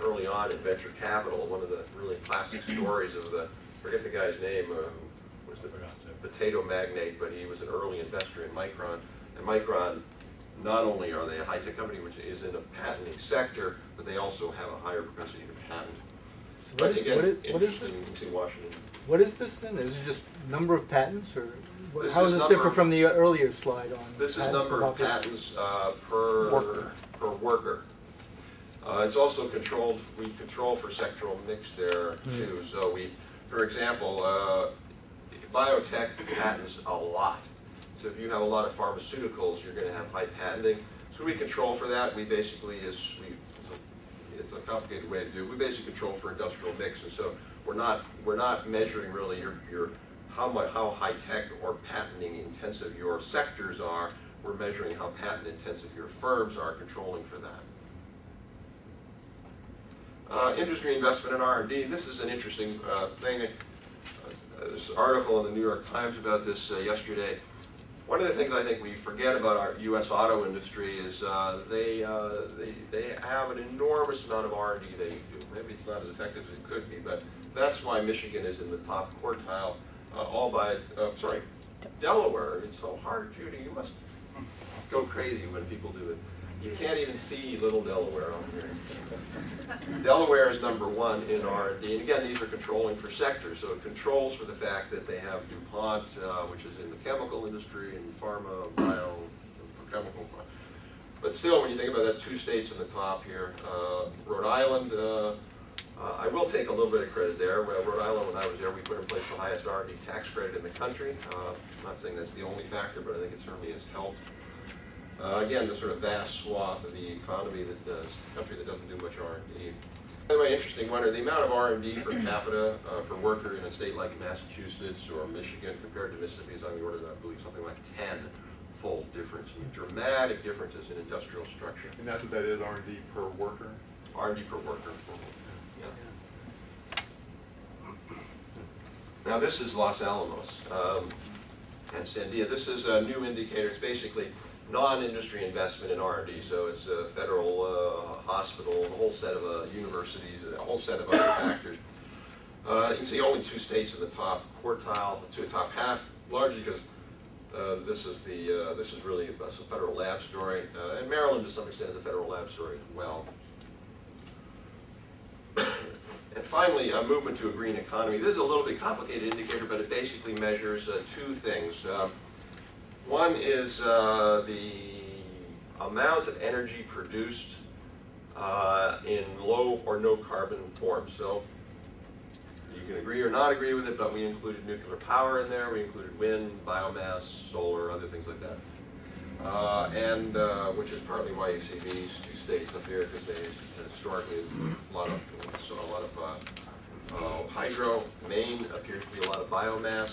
early on in venture capital. One of the really classic stories of forget the guy's name, was the potato magnate, but he was an early investor in Micron. And Micron, not only are they a high-tech company, which is in the patenting sector, but they also have a higher propensity to patent. So what is interesting this? in Washington. What is this then? Is it just number of patents, or This how is is this number different of- from the earlier slide on? This is patent number of population? patents per worker. It's also controlled, we control for sectoral mix there too. So we, for example, biotech patents a lot. So if you have a lot of pharmaceuticals, you're going to have high patenting. So we control for that. We basically, it's a complicated way to do it. We basically control for industrial mix. And so we're not measuring really your how high tech or patenting intensive your sectors are. We're measuring how patent intensive your firms are, controlling for that. Industry investment in R&D. This is an interesting thing. This article in the New York Times about this yesterday. One of the things I think we forget about our U.S. auto industry is they have an enormous amount of R&D they do. Maybe it's not as effective as it could be, but that's why Michigan is in the top quartile. Delaware. It's so hard, Judy. You must go crazy when people do it. You can't even see little Delaware on here. Delaware is number one in R&D. And again, these are controlling for sectors. So it controls for the fact that they have DuPont, which is in the chemical industry, and pharma, bio, and chemical. But still, when you think about that, 2 states in the top here, Rhode Island, I will take a little bit of credit there. Rhode Island, when I was there, we put in place the highest R&D tax credit in the country. I'm not saying that's the only factor, but I think it certainly has helped. Again, the sort of vast swath of the economy that does, country that doesn't do much R&D. By the way, interesting one, the amount of R&D per capita per worker in a state like Massachusetts or Michigan compared to Mississippi is on the order of, I believe, something like 10 meaningful difference, dramatic differences in industrial structure. And that's what that is, R&D per worker? R&D per worker. Yeah. Now this is Los Alamos and Sandia. This is a new indicator. It's basically non-industry investment in R&D. So it's a federal hospital, a whole set of universities, a whole set of other factors. You can see only 2 states in the top quartile, to the top half, largely because this is really a federal lab story, and Maryland to some extent is a federal lab story as well. And finally, a movement to a green economy. This is a little bit complicated indicator, but it basically measures 2 things. One is the amount of energy produced in low or no carbon form. So you can agree or not agree with it, but we included nuclear power in there. We included wind, biomass, solar, other things like that. Which is partly why you see these 2 states up here, because they historically a lot of hydro. Maine appears to be a lot of biomass.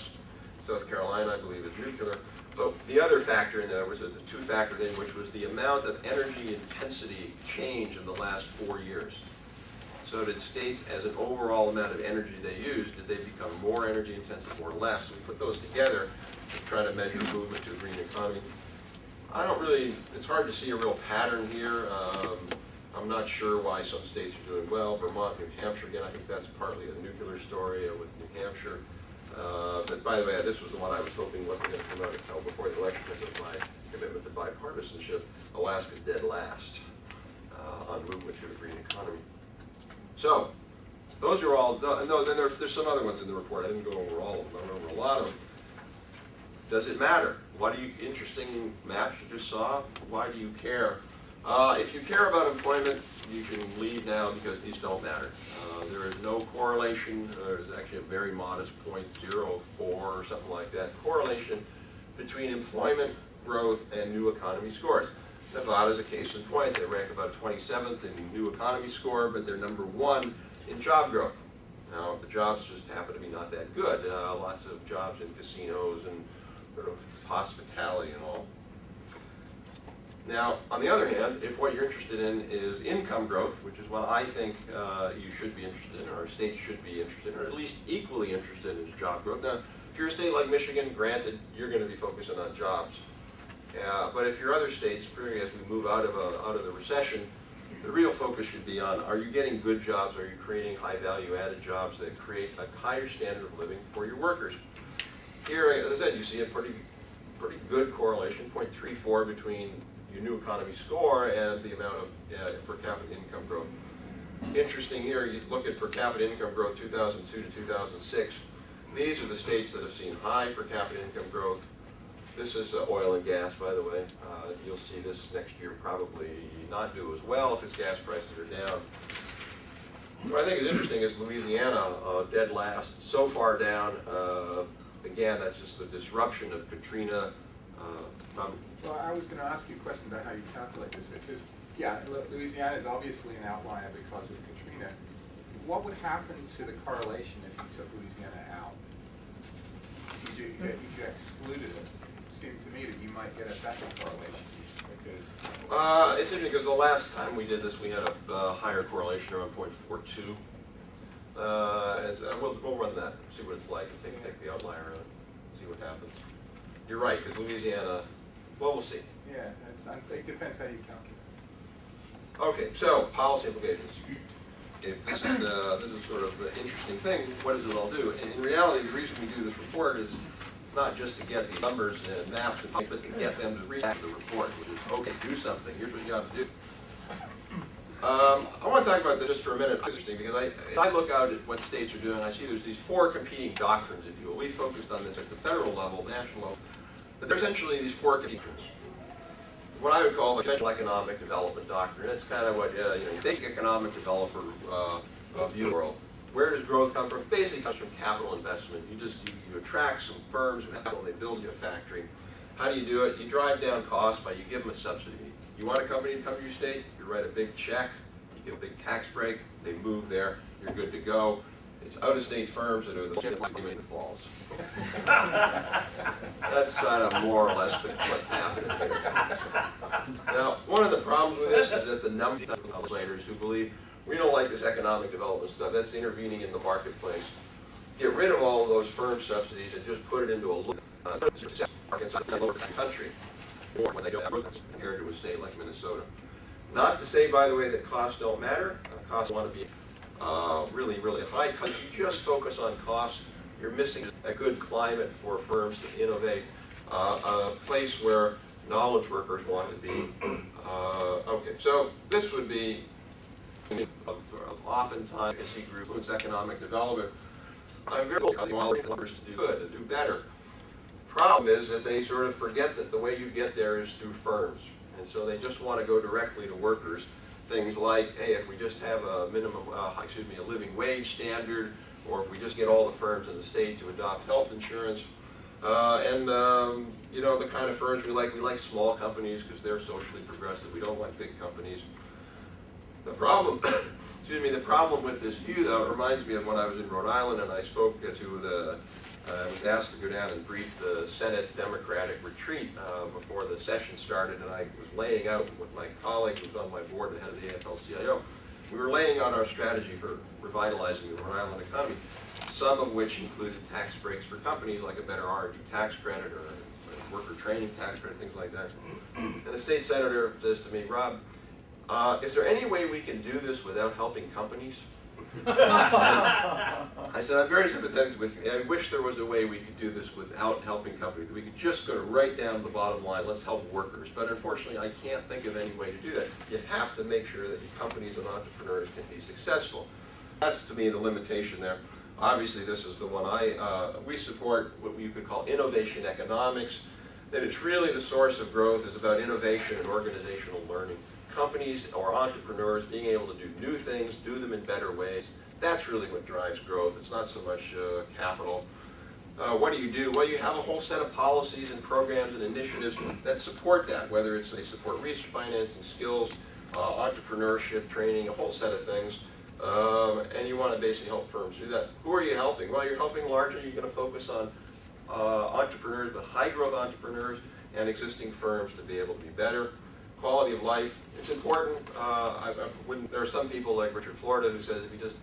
South Carolina, I believe, is nuclear. But the other factor in there was a 2-factor thing, which was the amount of energy intensity change in the last 4 years. So did states, as an overall amount of energy they used, did they become more energy intensive or less? We put those together to try to measure movement to a green economy. It's hard to see a real pattern here. I'm not sure why some states are doing well. Vermont, New Hampshire, again, I think that's partly a nuclear story with New Hampshire. But by the way, this was the one I was hoping wasn't going to come out until before the election because of my commitment to bipartisanship. Alaska's dead last on movement to a green economy. So, those are all, no, then there's some other ones in the report. I didn't go over all of them. I went over a lot of them. Does it matter? What are you, interesting maps you just saw? Why do you care? If you care about employment, you can leave now because these don't matter. There is no correlation. There's actually a very modest 0.04 or something like that correlation between employment growth and new economy scores. Nevada is a case in point. They rank about 27th in new economy score, but they're number 1 in job growth. Now, the jobs just happen to be not that good. Lots of jobs in casinos and hospitality and all. Now, on the other hand, if what you're interested in is income growth, which is what I think you should be interested in, or a state should be interested in, or at least equally interested in job growth. Now, if you're a state like Michigan, granted, you're going to be focusing on jobs. But if you're other states, particularly as we move out of the recession, the real focus should be on, are you getting good jobs? Are you creating high value added jobs that create a higher standard of living for your workers? Here, as I said, you see a pretty good correlation, 0.34 between your new economy score and the amount of per capita income growth. Interesting here, you look at per capita income growth 2002 to 2006. These are the states that have seen high per capita income growth. This is oil and gas, by the way. You'll see this next year probably not do as well because gas prices are down. What I think is interesting is Louisiana, dead last, so far down. Again, that's just the disruption of Katrina. Well, I was going to ask you a question about how you calculate this. Because, yeah, Louisiana is obviously an outlier because of Katrina. What would happen to the correlation if you took Louisiana out? If you excluded it? It seemed to me that you might get a better correlation because... It's interesting because the last time we did this, we had a higher correlation around 0.42. We'll run that, see what it's like, and take the outlier and see what happens. You're right, because Louisiana, well, we'll see. Yeah, it depends how you calculate. Okay, so policy implications. If this is sort of the interesting thing, what does it all do? And in reality, the reason we do this report is not just to get the numbers and maps, but to get them to read the report, which is, okay, do something. Here's what you got to do. I want to talk about this just for a minute. It's interesting because I look out at what states are doing. I see there's these 4 competing doctrines, if you will. We focused on this at the federal level, national level, but there's essentially these 4 competing doctrines. What I would call the conventional economic development doctrine. It's kind of what basic economic developer view the world. Where does growth come from? Basically, it comes from capital investment. You attract some firms with capital, and they build you a factory. How do you do it? You drive down costs by you give them a subsidy. You want a company to come to your state, you write a big check, you give a big tax break, they move there, you're good to go. It's out-of-state firms that are the in the falls. That's kind of more or less what's happening here. Now, one of the problems with this is that the number of legislators who believe we don't like this economic development stuff, that's intervening in the marketplace, get rid of all of those firm subsidies and just put it into a lower country, or when they don't have roads compared to a state like Minnesota. Not to say, by the way, that costs don't matter. Costs want to be really, really high. If you just focus on costs, you're missing a good climate for firms to innovate, a place where knowledge workers want to be. Okay, so this would be of oftentimes I see groups economic development. I'm very developers to do good, to do better. Problem is that they sort of forget that the way you get there is through firms, and so they just want to go directly to workers. Things like, hey, if we just have a minimum, a living wage standard, or if we just get all the firms in the state to adopt health insurance, you know, the kind of firms we like small companies because they're socially progressive. We don't like big companies. The problem, the problem with this view, though, it reminds me of when I was in Rhode Island and I spoke to I was asked to go down and brief the Senate Democratic retreat before the session started, and I was laying out with my colleague who was on my board, the head of the AFL-CIO. We were laying out our strategy for revitalizing the Rhode Island economy, some of which included tax breaks for companies, like a better R&D tax credit or a worker training tax credit, things like that. And the state senator says to me, Rob, is there any way we can do this without helping companies? I said, I'm very sympathetic with you. I wish there was a way we could do this without helping companies. We could just go right down to the bottom line, let's help workers. But unfortunately, I can't think of any way to do that. You have to make sure that your companies and entrepreneurs can be successful. That's, to me, the limitation there. Obviously, this is the one we support what you could call innovation economics, that it's really the source of growth is about innovation and organizational learning. Companies or entrepreneurs being able to do new things, do them in better ways. That's really what drives growth. It's not so much capital. What do you do? Well, you have a whole set of policies and programs and initiatives that support that, whether it's they support research, financing, skills, entrepreneurship, training, a whole set of things. And you want to basically help firms do that. Who are you helping? Well, you're helping largely, you're going to focus on entrepreneurs, but high growth entrepreneurs and existing firms to be able to be better. Quality of life, it's important. When there are some people like Richard Florida who says if you just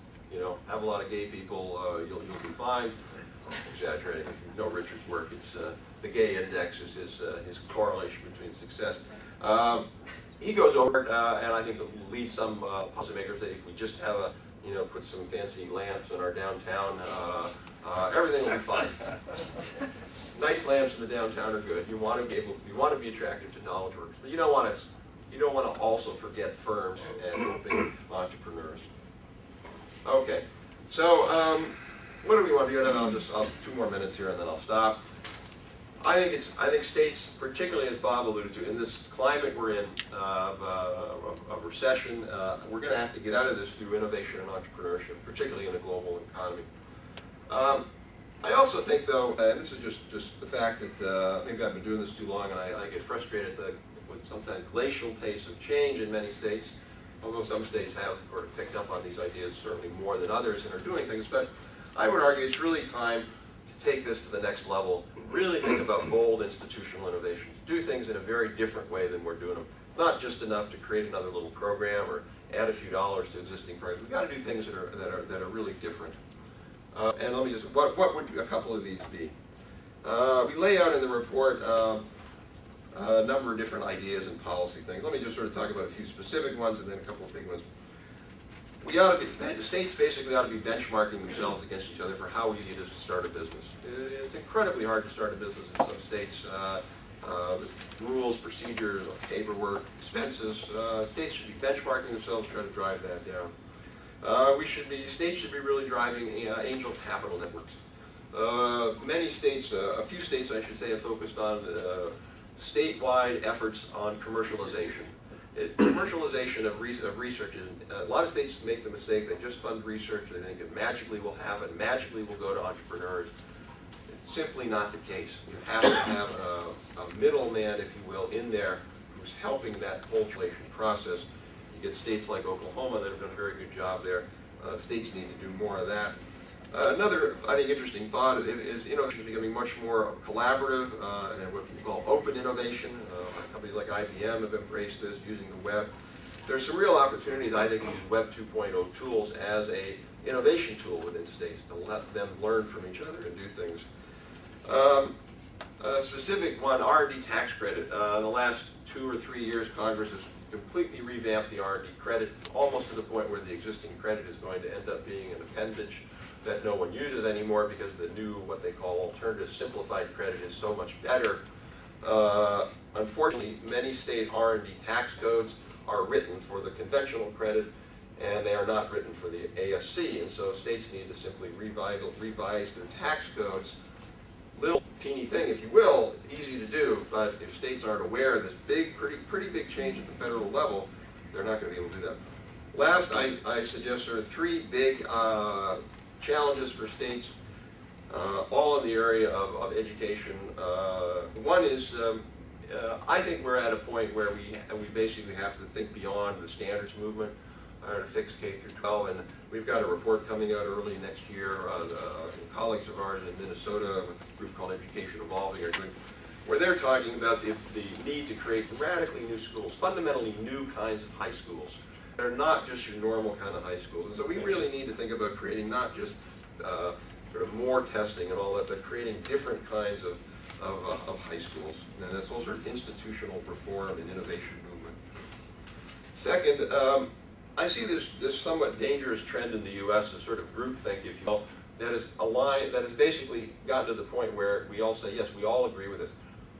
have a lot of gay people, you'll be fine. I'm exaggerating. If you know Richard's work, it's the gay index is his correlation between success. He goes over it, and I think it will lead some policymakers that if we just have put some fancy lamps in our downtown, everything will be fine. Nice lamps in the downtown are good. You want to be attractive to knowledge workers, but you don't want to also forget firms and helping entrepreneurs. Okay, so what do we want to do? And then I'll 2 more minutes here, and then I'll stop. I think states, particularly as Bob alluded to, in this climate we're in of recession, we're going to have to get out of this through innovation and entrepreneurship, particularly in a global economy. I also think, though, and this is just the fact that maybe I've been doing this too long, and I get frustrated with sometimes glacial pace of change in many states, although some states have sort of picked up on these ideas certainly more than others and are doing things. But I would argue it's really time to take this to the next level, really think about bold institutional innovations, do things in a very different way than we're doing them. It's not just enough to create another little program or add a few dollars to existing programs. We've got to do things that are really different. And let me just, what would a couple of these be? We lay out in the report a number of different ideas and policy things. Let me just sort of talk about a few specific ones and then a couple of big ones. The states basically ought to be benchmarking themselves against each other for how easy it is to start a business. It's incredibly hard to start a business in some states. Rules, procedures, paperwork, expenses. States should be benchmarking themselves, trying to drive that down. States should be really driving angel capital networks. Many states, a few states I should say, have focused on statewide efforts on commercialization. Commercialization of research is, a lot of states make the mistake, they just fund research, they think it magically will happen, magically will go to entrepreneurs. It's simply not the case. You have to have a middleman, if you will, in there who's helping that whole process. You get states like Oklahoma that have done a very good job there. States need to do more of that. Another, I think, interesting thought is innovation is becoming much more collaborative and what we call open innovation. Companies like IBM have embraced this using the web. There's some real opportunities, I think, to use Web 2.0 tools as a innovation tool within states to let them learn from each other and do things. A specific one, R&D tax credit. In the last 2 or 3 years, Congress has completely revamped the R&D credit, almost to the point where the existing credit is going to end up being an appendage that no one uses anymore because the new, what they call alternative simplified credit is so much better. Unfortunately, many state R&D tax codes are written for the conventional credit and they are not written for the ASC, and so states need to simply revise their tax codes. Little teeny thing, if you will, easy to do, but if states aren't aware of this big, pretty big change at the federal level, they're not going to be able to do that. Last, I suggest sort of 3 big challenges for states, all in the area of education. One is, I think we're at a point where we basically have to think beyond the standards movement to fix K through 12, and we've got a report coming out early next year. Colleagues of ours in Minnesota with a group called Education Evolving are doing, where they're talking about the need to create radically new schools, fundamentally new kinds of high schools. They're not just your normal kind of high schools. And so we really need to think about creating not just sort of more testing and all that, but creating different kinds of high schools. And that's all sort of institutional reform and innovation movement. Second, I see this somewhat dangerous trend in the U.S. of sort of groupthink, if you will, that has basically gotten to the point where we all say, yes, we all agree with this.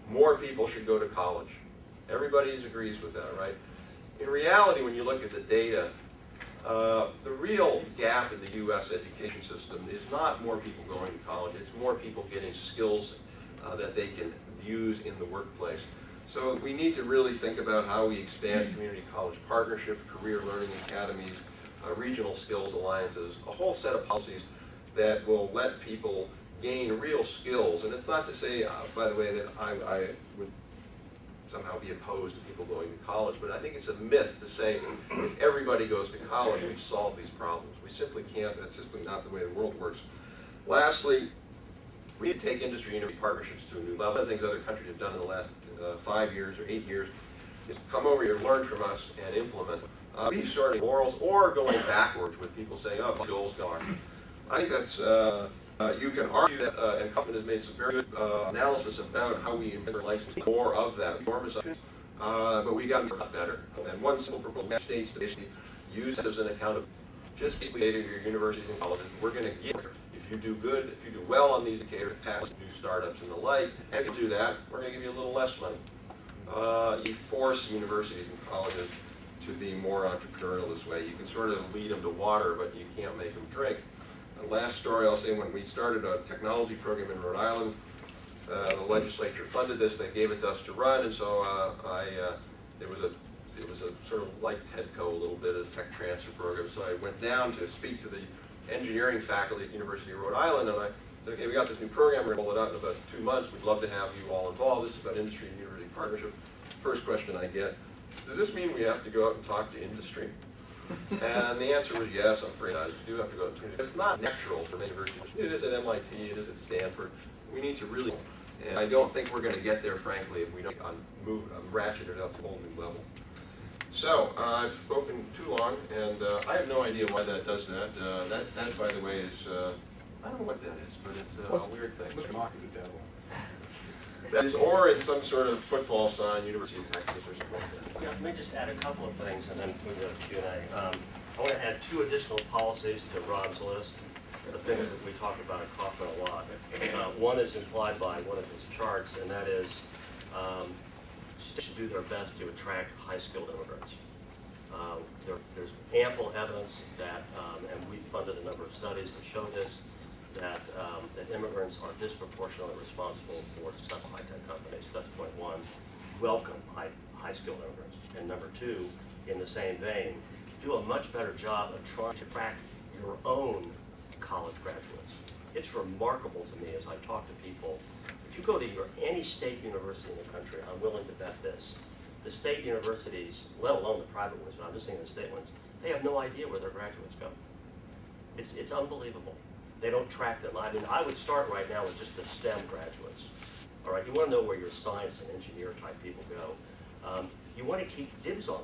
More people should go to college. Everybody agrees with that, right? In reality, when you look at the data, the real gap in the U.S. education system is not more people going to college. It's more people getting skills that they can use in the workplace. So we need to really think about how we expand community college partnerships, career learning academies, regional skills alliances, a whole set of policies that will let people gain real skills. And it's not to say, by the way, that I would somehow be opposed to people going to college, but I think it's a myth to say if everybody goes to college, we've solved these problems. We simply can't. That's simply not the way the world works. Lastly, we need to take industry-university partnerships to a new level. One of the things other countries have done in the last 5 years or 8 years is come over here, learn from us, and implement. We starting morals or going backwards with people saying, oh, my goals gone. I think that's, you can argue that, and Kaufman has made some very good analysis about how we license more of that. But we got to be a lot better. And one simple proposal states to basically use it as an account of just basically data of your universities and colleges. We're going to give, if you do good, if you do well on these indicators, pass new startups and the like, and if you do that, we're going to give you a little less money. You force universities and colleges to be more entrepreneurial this way. You can sort of lead them to water, but you can't make them drink. The last story I'll say, when we started a technology program in Rhode Island, the legislature funded this. They gave it to us to run, and so it was a sort of like TEDCO, a little bit of a tech transfer program. So I went down to speak to the engineering faculty at University of Rhode Island, and I said, okay, we got this new program. We're going to roll it out in about 2 months. We'd love to have you all involved. This is about industry and university partnership. First question I get, does this mean we have to go out and talk to industry? And the answer was yes, I'm afraid not. You do have to go to It's not natural for many universities. It is at MIT, it is at Stanford. We need to really, and I don't think we're going to get there, frankly, if we don't ratchet it up to a whole new level. So, I've spoken too long, and I have no idea why that does that. That, by the way, is, I don't know what that is, but it's a weird thing. Look, mark the devil. That is, or it's some sort of football sign, University of Texas or something like that. Yeah, let me just add a couple of things and then we go to Q&A. I want to add 2 additional policies to Rob's list, the things that we talked about at Kaufman a lot. One is implied by one of his charts, and that is states should do their best to attract high-skilled immigrants. There's ample evidence that, and we funded a number of studies that show this, that immigrants are disproportionately responsible for successful high-tech companies. That's point 1. Welcome high-skilled immigrants. And number 2, in the same vein, do a much better job of trying to attract your own college graduates. It's remarkable to me as I talk to people. If you go to any state university in the country, I'm willing to bet this. The state universities, let alone the private ones, but I'm just saying the state ones, they have no idea where their graduates go. It's unbelievable. They don't track them. I mean, I would start right now with just the STEM graduates. All right, you want to know where your science and engineer type people go. You want to keep dibs on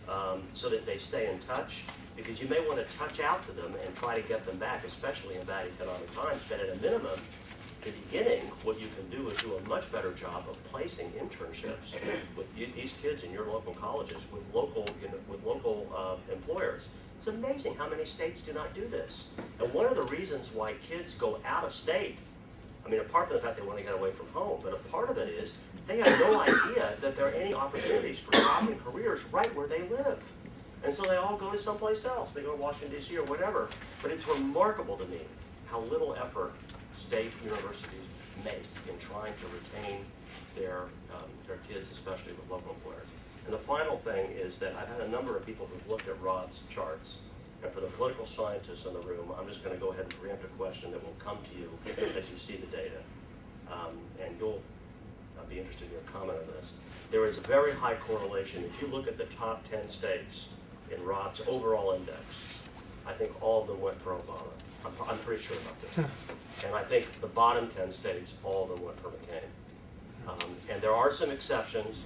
them so that they stay in touch, because you may want to touch out to them and try to get them back, especially in bad economic times. But at a minimum, at the beginning, what you can do is do a much better job of placing internships with these kids in your local colleges, with local employers. It's amazing how many states do not do this. And one of the reasons why kids go out of state, I mean, apart from the fact they want to get away from home, but a part of it is they have no idea that there are any opportunities for jobs and careers right where they live. And so they all go to someplace else. They go to Washington, D.C. or whatever. But it's remarkable to me how little effort state universities make in trying to retain their kids, especially with local employers. And the final thing is that I've had a number of people who've looked at Rob's charts. And for the political scientists in the room, I'm just going to go ahead and preempt a question that will come to you as you see the data. And you'll be interested in your comment on this. There is a very high correlation. If you look at the top 10 states in Rob's overall index, I think all of them went for Obama. I'm pretty sure about this. And I think the bottom 10 states, all of them went for McCain. And there are some exceptions.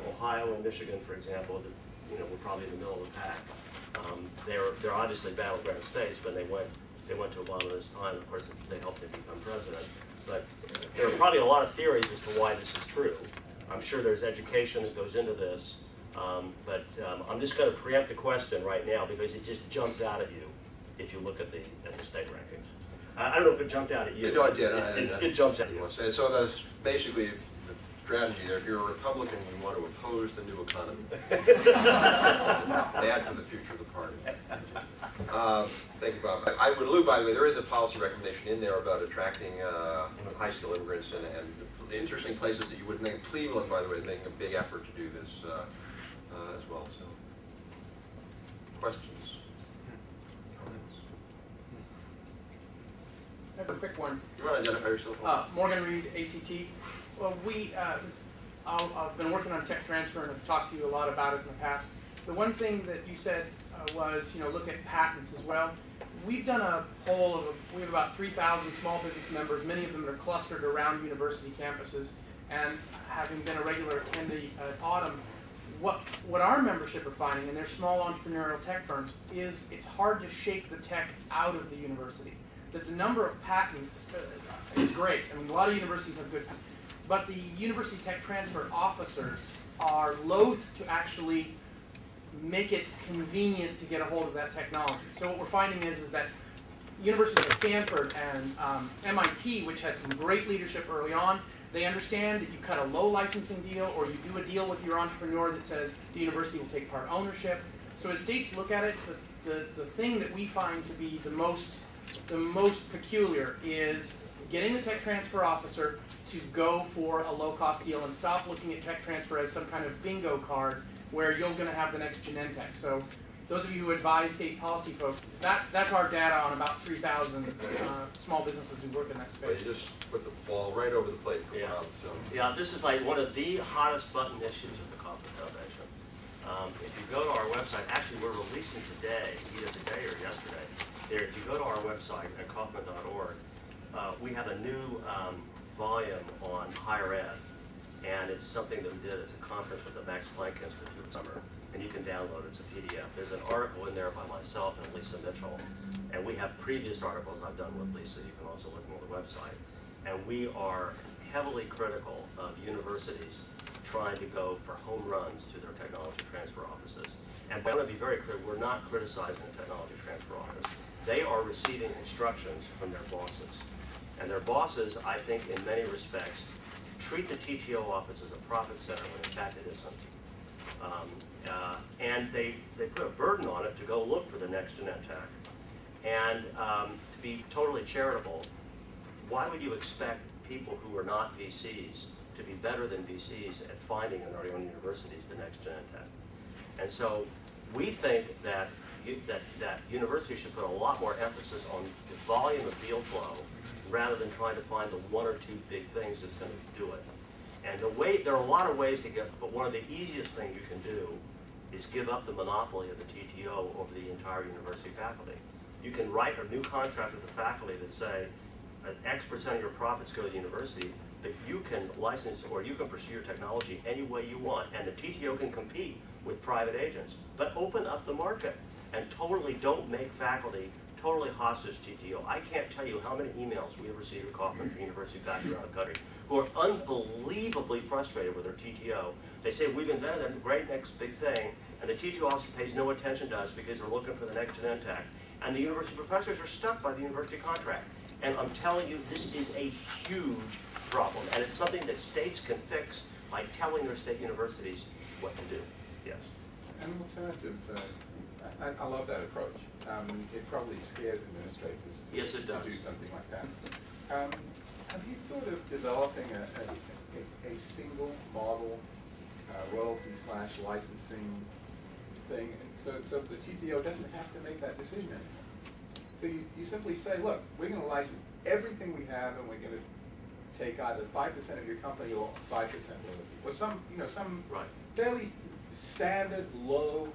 Ohio and Michigan, for example, were probably in the middle of the pack. They're obviously battleground states, but they went to Obama this time. Of course, they helped him become president. But there are probably a lot of theories as to why this is true. I'm sure there's education that goes into this. But I'm just going to preempt the question right now because it just jumps out at you if you look at the state rankings. I don't know if it jumped out at you. It jumps at you. So that's basically the strategy there. If you're a Republican, you want to oppose the new economy. Bad for the future of the party. Thank you, Bob. I would allude, by the way, there is a policy recommendation in there about attracting high-skilled immigrants and interesting places that you wouldn't think. Cleveland, by the way, is making a big effort to do this as well. So, questions? Comments? I have a quick one. You want to identify yourself? Morgan Reed, ACT. Well, I've been working on tech transfer and have talked to you a lot about it in the past. The one thing that you said was, look at patents as well. We've done a poll we have about 3,000 small business members. Many of them are clustered around university campuses. And having been a regular attendee at Autumn, what our membership are finding, and they're small entrepreneurial tech firms, is it's hard to shake the tech out of the university. That the number of patents is great. I mean, a lot of universities have good patents. But the university tech transfer officers are loath to actually make it convenient to get a hold of that technology. So what we're finding is that universities like Stanford and MIT, which had some great leadership early on, they understand that you cut a low licensing deal or you do a deal with your entrepreneur that says the university will take part ownership. So as states look at it, the thing that we find to be the most peculiar is getting the tech transfer officer to go for a low-cost deal and stop looking at tech transfer as some kind of bingo card where you're going to have the next Genentech. So those of you who advise state policy folks, that's our data on about 3,000 small businesses who work in that space. Well, you just put the ball right over the plate for Bob. So. Yeah, this is like one of the hottest button issues of the Kauffman Foundation. If you go to our website, actually we're releasing today, either today or yesterday. There, if you go to our website at Kauffman.org, we have a new volume on higher ed, and it's something that we did as a conference with the Max Planck Institute this summer, and you can download it. It's a PDF. There's an article in there by myself and Lisa Mitchell, and we have previous articles I've done with Lisa. You can also look on the website. And we are heavily critical of universities trying to go for home runs to their technology transfer offices. And I want to be very clear, we're not criticizing the technology transfer office. They are receiving instructions from their bosses. And their bosses, I think, in many respects, treat the TTO office as a profit center when in fact it isn't. And they put a burden on it to go look for the next Genentech. And to be totally charitable, why would you expect people who are not VCs to be better than VCs at finding in our own universities the next Genentech? And so we think that universities should put a lot more emphasis on the volume of deal flow rather than trying to find the one or two big things that's going to do it. And there are a lot of ways to get, but one of the easiest things you can do is give up the monopoly of the TTO over the entire university faculty. You can write a new contract with the faculty that say, X% of your profits go to the university, but you can license or you can pursue your technology any way you want, and the TTO can compete with private agents. But open up the market and totally don't make faculty totally hostage to TTO. I can't tell you how many emails we have received at Kaufman from university faculty around the country who are unbelievably frustrated with their TTO. They say, we've invented a great next big thing, and the TTO officer pays no attention to us because they're looking for the next Genentech. And the university professors are stuck by the university contract. And I'm telling you, this is a huge problem, and it's something that states can fix by telling their state universities what to do. Yes. An alternative, I love that approach. It probably scares administrators to, Yes, it does. to do something like that. Have you thought of developing a single model royalty/licensing thing, so the TTO doesn't have to make that decision anymore? So you simply say, look, we're going to license everything we have, and we're going to take either 5% of your company or 5% royalty, or some Right. fairly standard low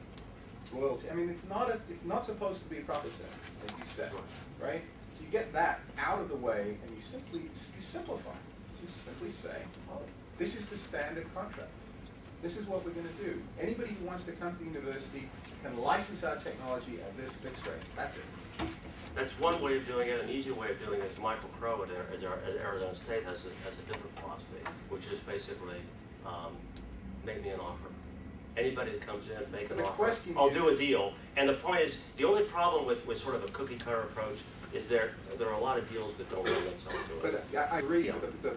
royalty. I mean, it's not supposed to be a profit center, as you said, right? So you get that out of the way, and you simplify. You simply say, oh, this is the standard contract. This is what we're going to do. Anybody who wants to come to the university can license our technology at this fixed rate. That's it. That's one way of doing it. An easier way of doing it is Michael Crow at Arizona State has a different philosophy, which is basically make me an offer. Anybody that comes in, make an offer. I'll do a deal. And the point is, the only problem with sort of a cookie cutter approach is there are a lot of deals that don't lend themselves to it. But I agree. Yeah.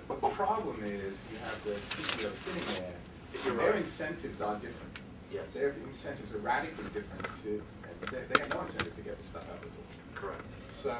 But the problem is you have the TTO sitting there. You're Their right. incentives are different. Yes. Their incentives are radically different. They have no incentive to get the stuff out the door. Correct. So,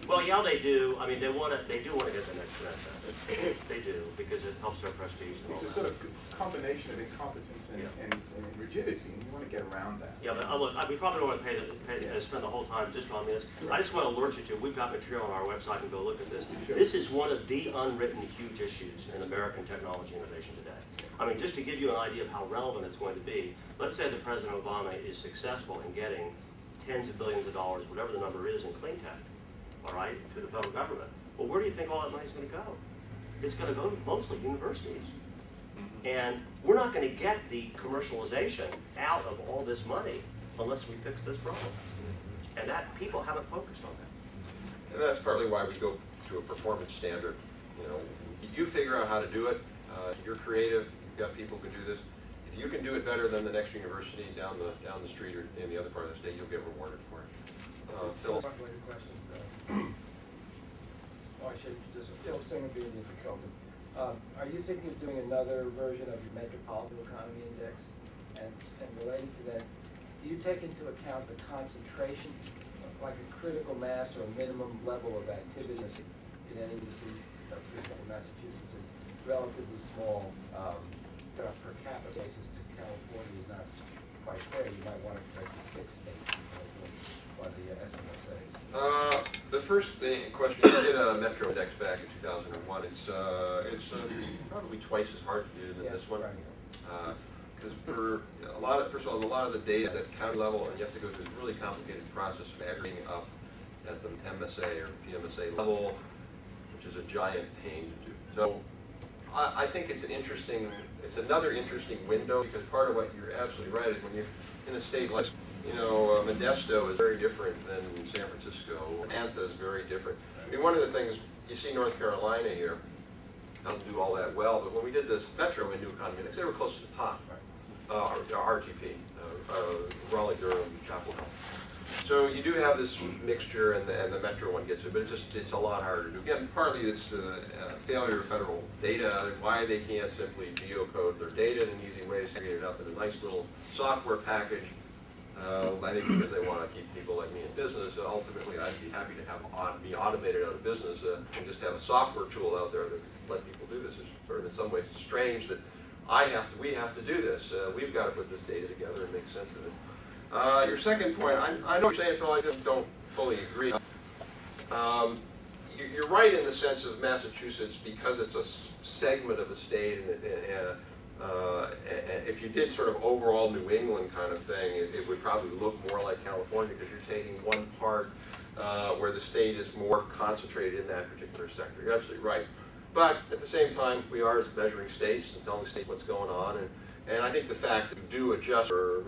Well, yeah, they do. I mean, they do want to get the next Genentech. They do, because it helps their prestige and all it's a that. sort of combination of incompetence and rigidity, and you want to get around that. Yeah, but look, we probably don't want to spend the whole time just on this. I just want to alert you to, we've got material on our website, and go look at this. Sure. This is one of the unwritten huge issues in American technology innovation today. I mean, just to give you an idea of how relevant it's going to be, let's say that President Obama is successful in getting tens of billions of dollars, whatever the number is, in clean tech, all right, to the federal government. Well, where do you think all that money's going to go? It's going to go to mostly universities. And we're not going to get the commercialization out of all this money unless we fix this problem. And that people haven't focused on that. And that's partly why we go to a performance standard. You know, you figure out how to do it. You're creative. You've got people who can do this. If you can do it better than the next university down the street or in the other part of the state, you'll get rewarded for it. Phil. Questions. I should just Phil Singer, being your consultant. Are you thinking of doing another version of your Metropolitan Economy Index? And related to that, do you take into account the concentration, like a critical mass or a minimum level of activity in any indices? For example, Massachusetts is relatively small per capita basis to California is not quite fair. You might want to compare to 6 states by the SMSAs. The first question, we did a Metro Index back in 2001. It's probably twice as hard to do than this one. Because for a lot of, first of all, a lot of the data is at county level, and you have to go through this really complicated process of aggregating up at the MSA or PMSA level, which is a giant pain to do. So I think it's another interesting window, because part of what you're absolutely right is when you're in a state like, Modesto is very different than San Francisco. Atlanta is very different. I mean, one of the things, you see North Carolina here, doesn't do all that well, but when we did this Metro New Economy Index, they were close to the top, RTP, Raleigh, Durham, Chapel Hill. So you do have this mixture, and the Metro one gets it, but it's a lot harder to do. Again, partly it's failure of federal data, why they can't simply geocode their data in an easy way, segregate it up in a nice little software package. I think because they want to keep people like me in business. Ultimately, I'd be happy to have me automated out of business and just have a software tool out there that let people do this. It's sort of, in some ways, it's strange that we have to do this. We've got to put this data together and make sense of it. Your second point, I know what you're saying, Phil. I just don't fully agree. You're right in the sense of Massachusetts, because it's a segment of the state, and if you did sort of overall New England kind of thing, it would probably look more like California, because you're taking one part where the state is more concentrated in that particular sector. You're absolutely right. But at the same time, we are measuring states and telling states what's going on. And I think the fact that we do adjust for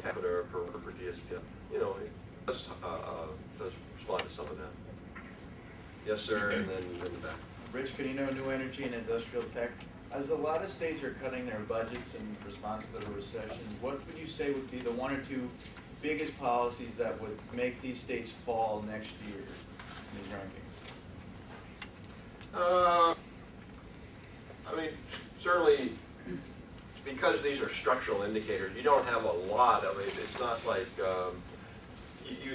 capita per DSP, you know, it does respond to some of that. Yes, sir, and then in the back. Rich Canino, New Energy and Industrial Tech. As a lot of states are cutting their budgets in response to the recession, what would you say would be the one or two biggest policies that would make these states fall next year in these rankings? I mean, certainly, because these are structural indicators, you don't have a lot of it. It's not like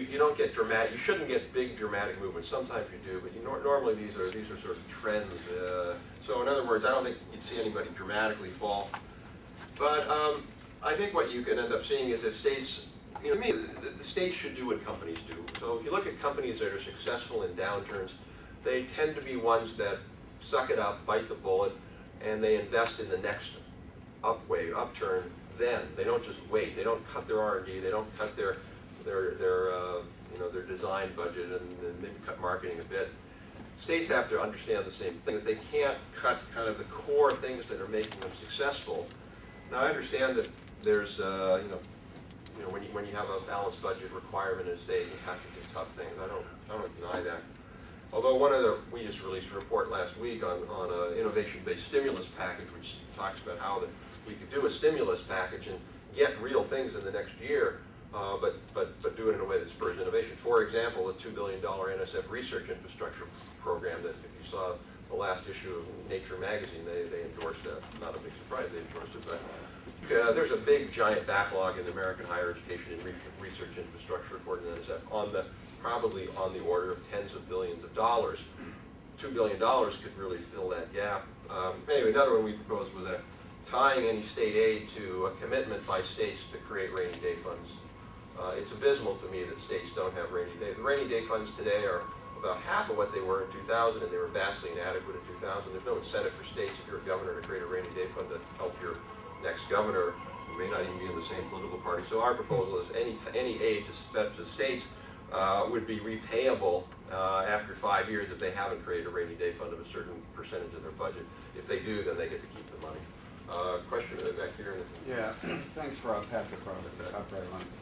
you don't get dramatic. You shouldn't get big dramatic movements. Sometimes you do, but normally these are sort of trends. So in other words, I don't think you'd see anybody dramatically fall. But I think what you can end up seeing is if states, you know, to me, the states should do what companies do. So if you look at companies that are successful in downturns, they tend to be ones that suck it up, bite the bullet, and they invest in the next upturn. Then they don't just wait. They don't cut their R&D. They don't cut their design budget and maybe cut marketing a bit. States have to understand the same thing, that they can't cut kind of the core things that are making them successful. Now I understand that there's when you have a balanced budget requirement in a state, you have to do tough things. I don't deny that. Although we just released a report last week on an innovation-based stimulus package, which talks about how we could do a stimulus package and get real things in the next year, but do it in a way that spurs innovation. For example, a $2 billion NSF research infrastructure program that, if you saw the last issue of Nature magazine, they endorsed that. Not a big surprise they endorsed it, but there's a big giant backlog in American higher education and research infrastructure, according to NSF, probably on the order of tens of billions of dollars. $2 billion could really fill that gap. Anyway, another one we proposed was tying any state aid to a commitment by states to create rainy day funds. It's abysmal to me that states don't have rainy day. The rainy day funds today are about half of what they were in 2000, and they were vastly inadequate in 2000. There's no incentive for states, if you're a governor, to create a rainy day fund to help your next governor, who may not even be in the same political party. So our proposal is any aid to states would be repayable after 5 years if they haven't created a rainy day fund of a certain percentage of their budget. If they do, then they get to keep the money. Question back here. Yeah, thanks, Rob. Patrick Ross at the Upright Lines.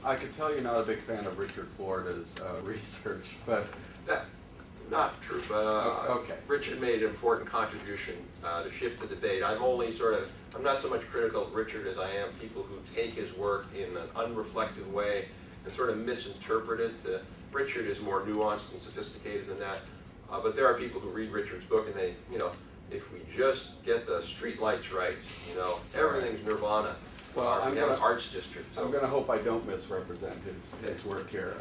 I could tell you're not a big fan of Richard Florida's research, but not true. okay. Richard made an important contribution to shift the debate. I'm not so much critical of Richard as I am people who take his work in an unreflective way and sort of misinterpret it. Richard is more nuanced and sophisticated than that. But there are people who read Richard's book and they, if we just get the street lights right, everything's nirvana. Well, we have an arts district. So. I'm going to hope I don't misrepresent his work here.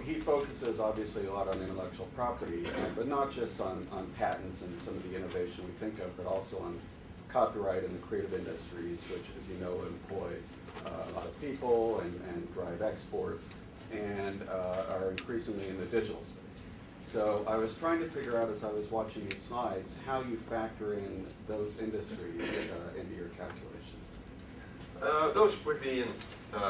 He focuses obviously a lot on intellectual property, but not just on patents and some of the innovation we think of, but also on copyright and the creative industries, which, as you know, employ a lot of people and drive exports and are increasingly in the digital space. So I was trying to figure out, as I was watching these slides, how you factor in those industries into your calculations. Those would be in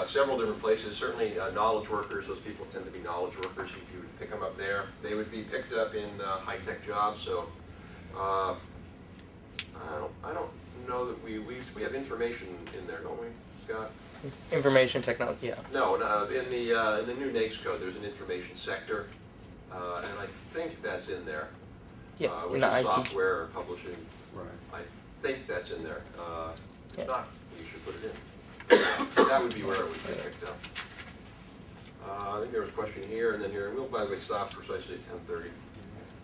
several different places. Certainly knowledge workers, those people tend to be knowledge workers. If you would pick them up there, they would be picked up in high-tech jobs. So I don't know that we have information in there, don't we, Scott? Information technology, yeah. No, in the new NAICS code, there's an information sector, and I think that's in there. Yeah, which in the is IT. software publishing. Right. I think that's in there. Yeah. If not, you should put it in. That would be where it would be picked up. I think there was a question here and then here, and we'll, by the way, stop precisely at 10:30.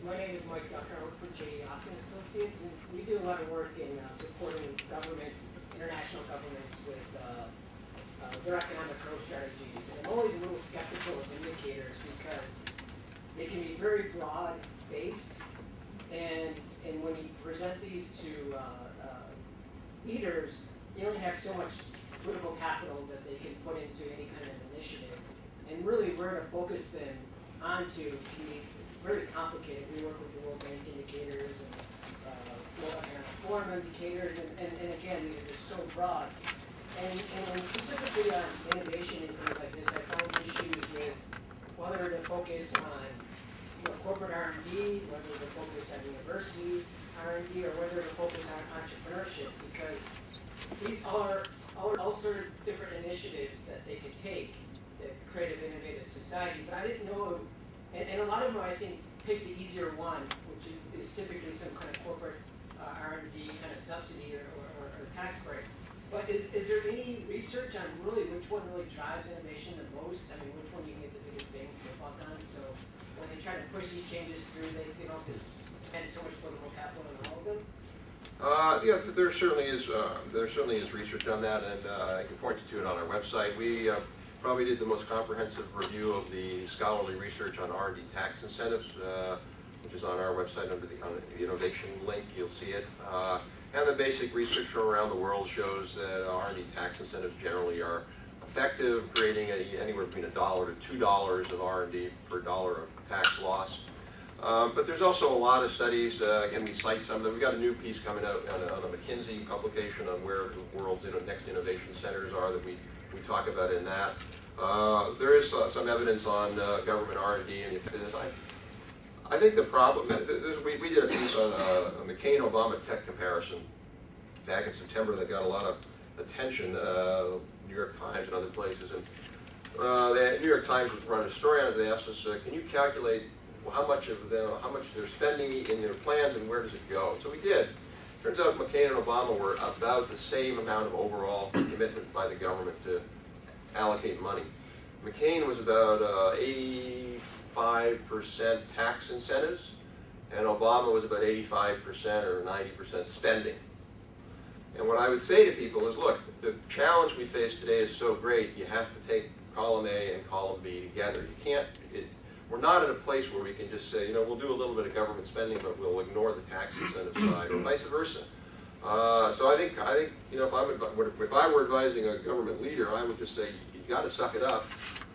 My name is Mike Ducker. I work for J.D. Austin Associates, and we do a lot of work in supporting governments, international governments, with their economic growth strategies. And I'm always a little skeptical of indicators because they can be very broad-based, and when you present these to leaders, you only have so much political capital that they can put into any kind of initiative. And really where to focus them onto can be very complicated. We work with the World Bank indicators and World Economic Forum indicators, and again, these are just so broad. And specifically on innovation and things like this, I found issues with whether to focus on corporate R&D, whether to focus on university R&D, or whether to focus on entrepreneurship, because these are all sort of different initiatives that they could take to create an innovative society. But I didn't know, and a lot of them, I think, pick the easier one, which is typically some kind of corporate R&D kind of subsidy or tax break. But is there any research on really which one really drives innovation the most? I mean, which one you can get the biggest bang for the buck on? So when they try to push these changes through, they don't just spend so much political capital on all of them? Yeah, there certainly is research on that, and I can point you to it on our website. We probably did the most comprehensive review of the scholarly research on R&D tax incentives, which is on our website under the innovation link. You'll see it. And the basic research from around the world shows that R&D tax incentives generally are effective, creating anywhere between $1 to $2 of R&D per dollar of tax loss. But there's also a lot of studies, again, we cite some of them. We've got a new piece coming out on a McKinsey publication on where the world's next innovation centers are that we talk about in that. There is some evidence on government R&D and effectiveness. I think the problem, we did a piece on a McCain-Obama tech comparison back in September that got a lot of attention, New York Times and other places. And the New York Times was running a story on it. They asked us, can you calculate how much they're spending in their plans and where does it go? So we did. Turns out McCain and Obama were about the same amount of overall commitment by the government to allocate money. McCain was about 85% tax incentives, and Obama was about 85% or 90% spending. And what I would say to people is, look, the challenge we face today is so great, you have to take column A and column B together. You can't, we're not at a place where we can just say, we'll do a little bit of government spending, but we'll ignore the tax incentive side, or vice versa. So I think, if I were advising a government leader, I would just say, you got to suck it up,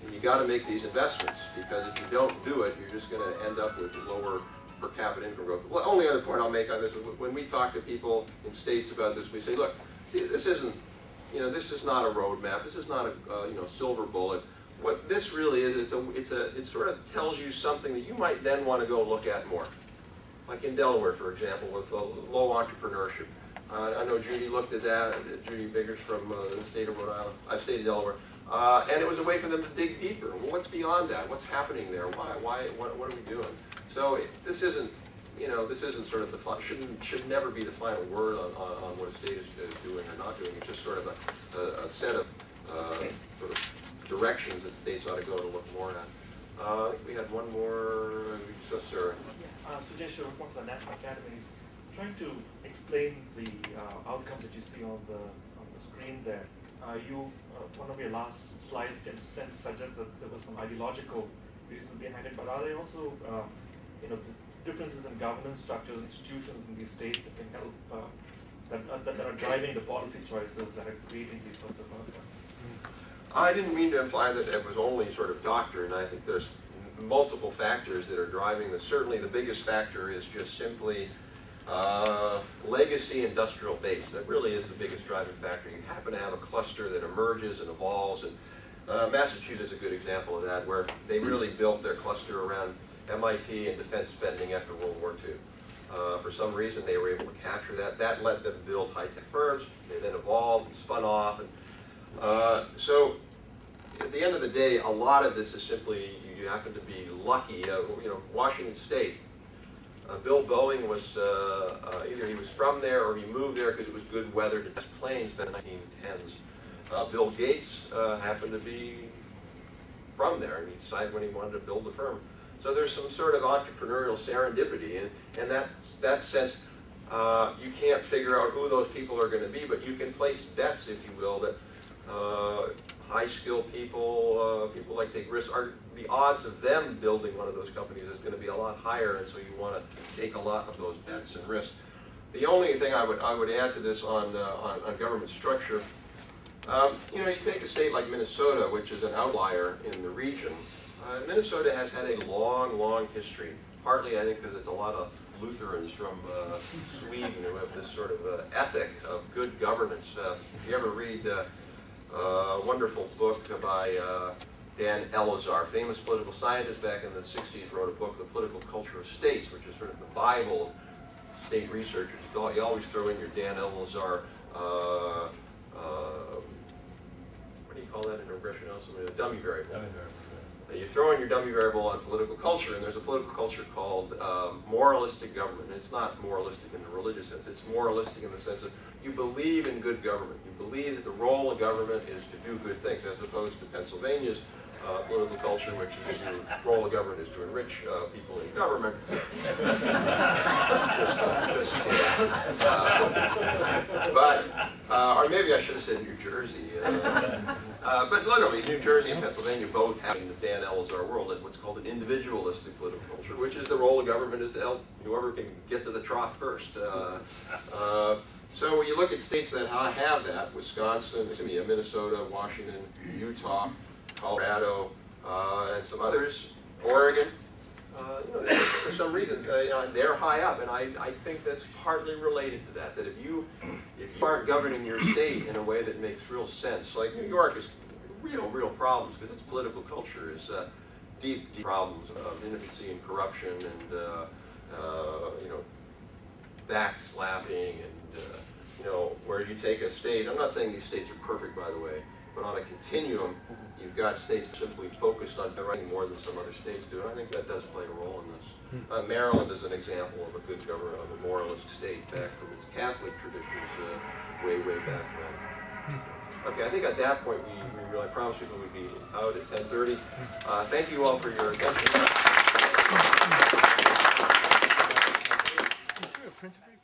and you got to make these investments, because if you don't do it, you're just going to end up with lower per capita income growth. The only other point I'll make on this is when we talk to people in states about this, we say, look, this isn't, this is not a roadmap. This is not a silver bullet. What this really is, it sort of tells you something that you might then want to go look at more. Like in Delaware, for example, with low entrepreneurship. I know Judy looked at that. Judy Biggers from the state of Rhode Island, state of Delaware. And it was a way for them to dig deeper. Well, what's beyond that? What's happening there? Why? What are we doing? So this isn't, this isn't sort of should never be the final word on what a state is doing or not doing. It's just sort of a set of sort of directions that states ought to go to look more at. I think we had one more. So, sir. Sujesh, report for the National Academies. Trying to explain the outcomes that you see on the screen there. One of your last slides suggests that there was some ideological reasons behind it, but are there also the differences in governance structures, institutions in these states that can help that are driving the policy choices that are creating these sorts of outcomes? I didn't mean to imply that it was only sort of doctrine. I think there's multiple factors that are driving this. Certainly the biggest factor is just simply legacy industrial base. That really is the biggest driving factor. You happen to have a cluster that emerges and evolves, and Massachusetts is a good example of that, where they really built their cluster around MIT and defense spending after World War II. For some reason they were able to capture that. That let them build high-tech firms. They then evolved and spun off. And so at the end of the day, a lot of this is simply you happen to be lucky. Washington State, Bill Boeing was either he was from there or he moved there because it was good weather to test planes in the 1910s. Bill Gates happened to be from there, and he decided when he wanted to build the firm. So there's some sort of entrepreneurial serendipity, and that sense you can't figure out who those people are going to be, but you can place bets, if you will, that high-skilled people, people like take risks, the odds of them building one of those companies is going to be a lot higher, and so you want to take a lot of those bets and risks. The only thing I would add to this on government structure, you take a state like Minnesota, which is an outlier in the region. Minnesota has had a long, long history, partly I think because it's a lot of Lutherans from Sweden who have this sort of ethic of good governance. If you ever read a wonderful book by Dan Elazar, famous political scientist back in the 60s, wrote a book, The Political Culture of States, which is sort of the Bible of state researchers. You always throw in your Dan Elazar, what do you call that in regression analysis? A dummy variable. You throw in your dummy variable on political culture, and there's a political culture called moralistic government. And it's not moralistic in the religious sense. It's moralistic in the sense of you believe in good government. You believe that the role of government is to do good things, as opposed to Pennsylvania's political culture, which is the role of government is to enrich people in government. Or maybe I should have said New Jersey. But literally, New Jersey and Pennsylvania both have in the Dan Elazar world what's called an individualistic political culture, which is the role of government is to help whoever can get to the trough first. So you look at states that have that, Wisconsin, Minnesota, Washington, Utah, Colorado, and some others, Oregon, for some reason, they're high up, and I think that's partly related to that, that if you aren't governing your state in a way that makes real sense, like New York is real problems, because its political culture is deep problems of inefficiency and corruption and, backslapping and, where you take a state, I'm not saying these states are perfect, by the way, but on a continuum, you've got states simply focused on writing more than some other states do, and I think that does play a role in this. Maryland is an example of a good government, of a moralist state back from its Catholic traditions way back then. Okay, I think at that point we really promised people we'd be out at 10:30. Thank you all for your attention. Is there a printer?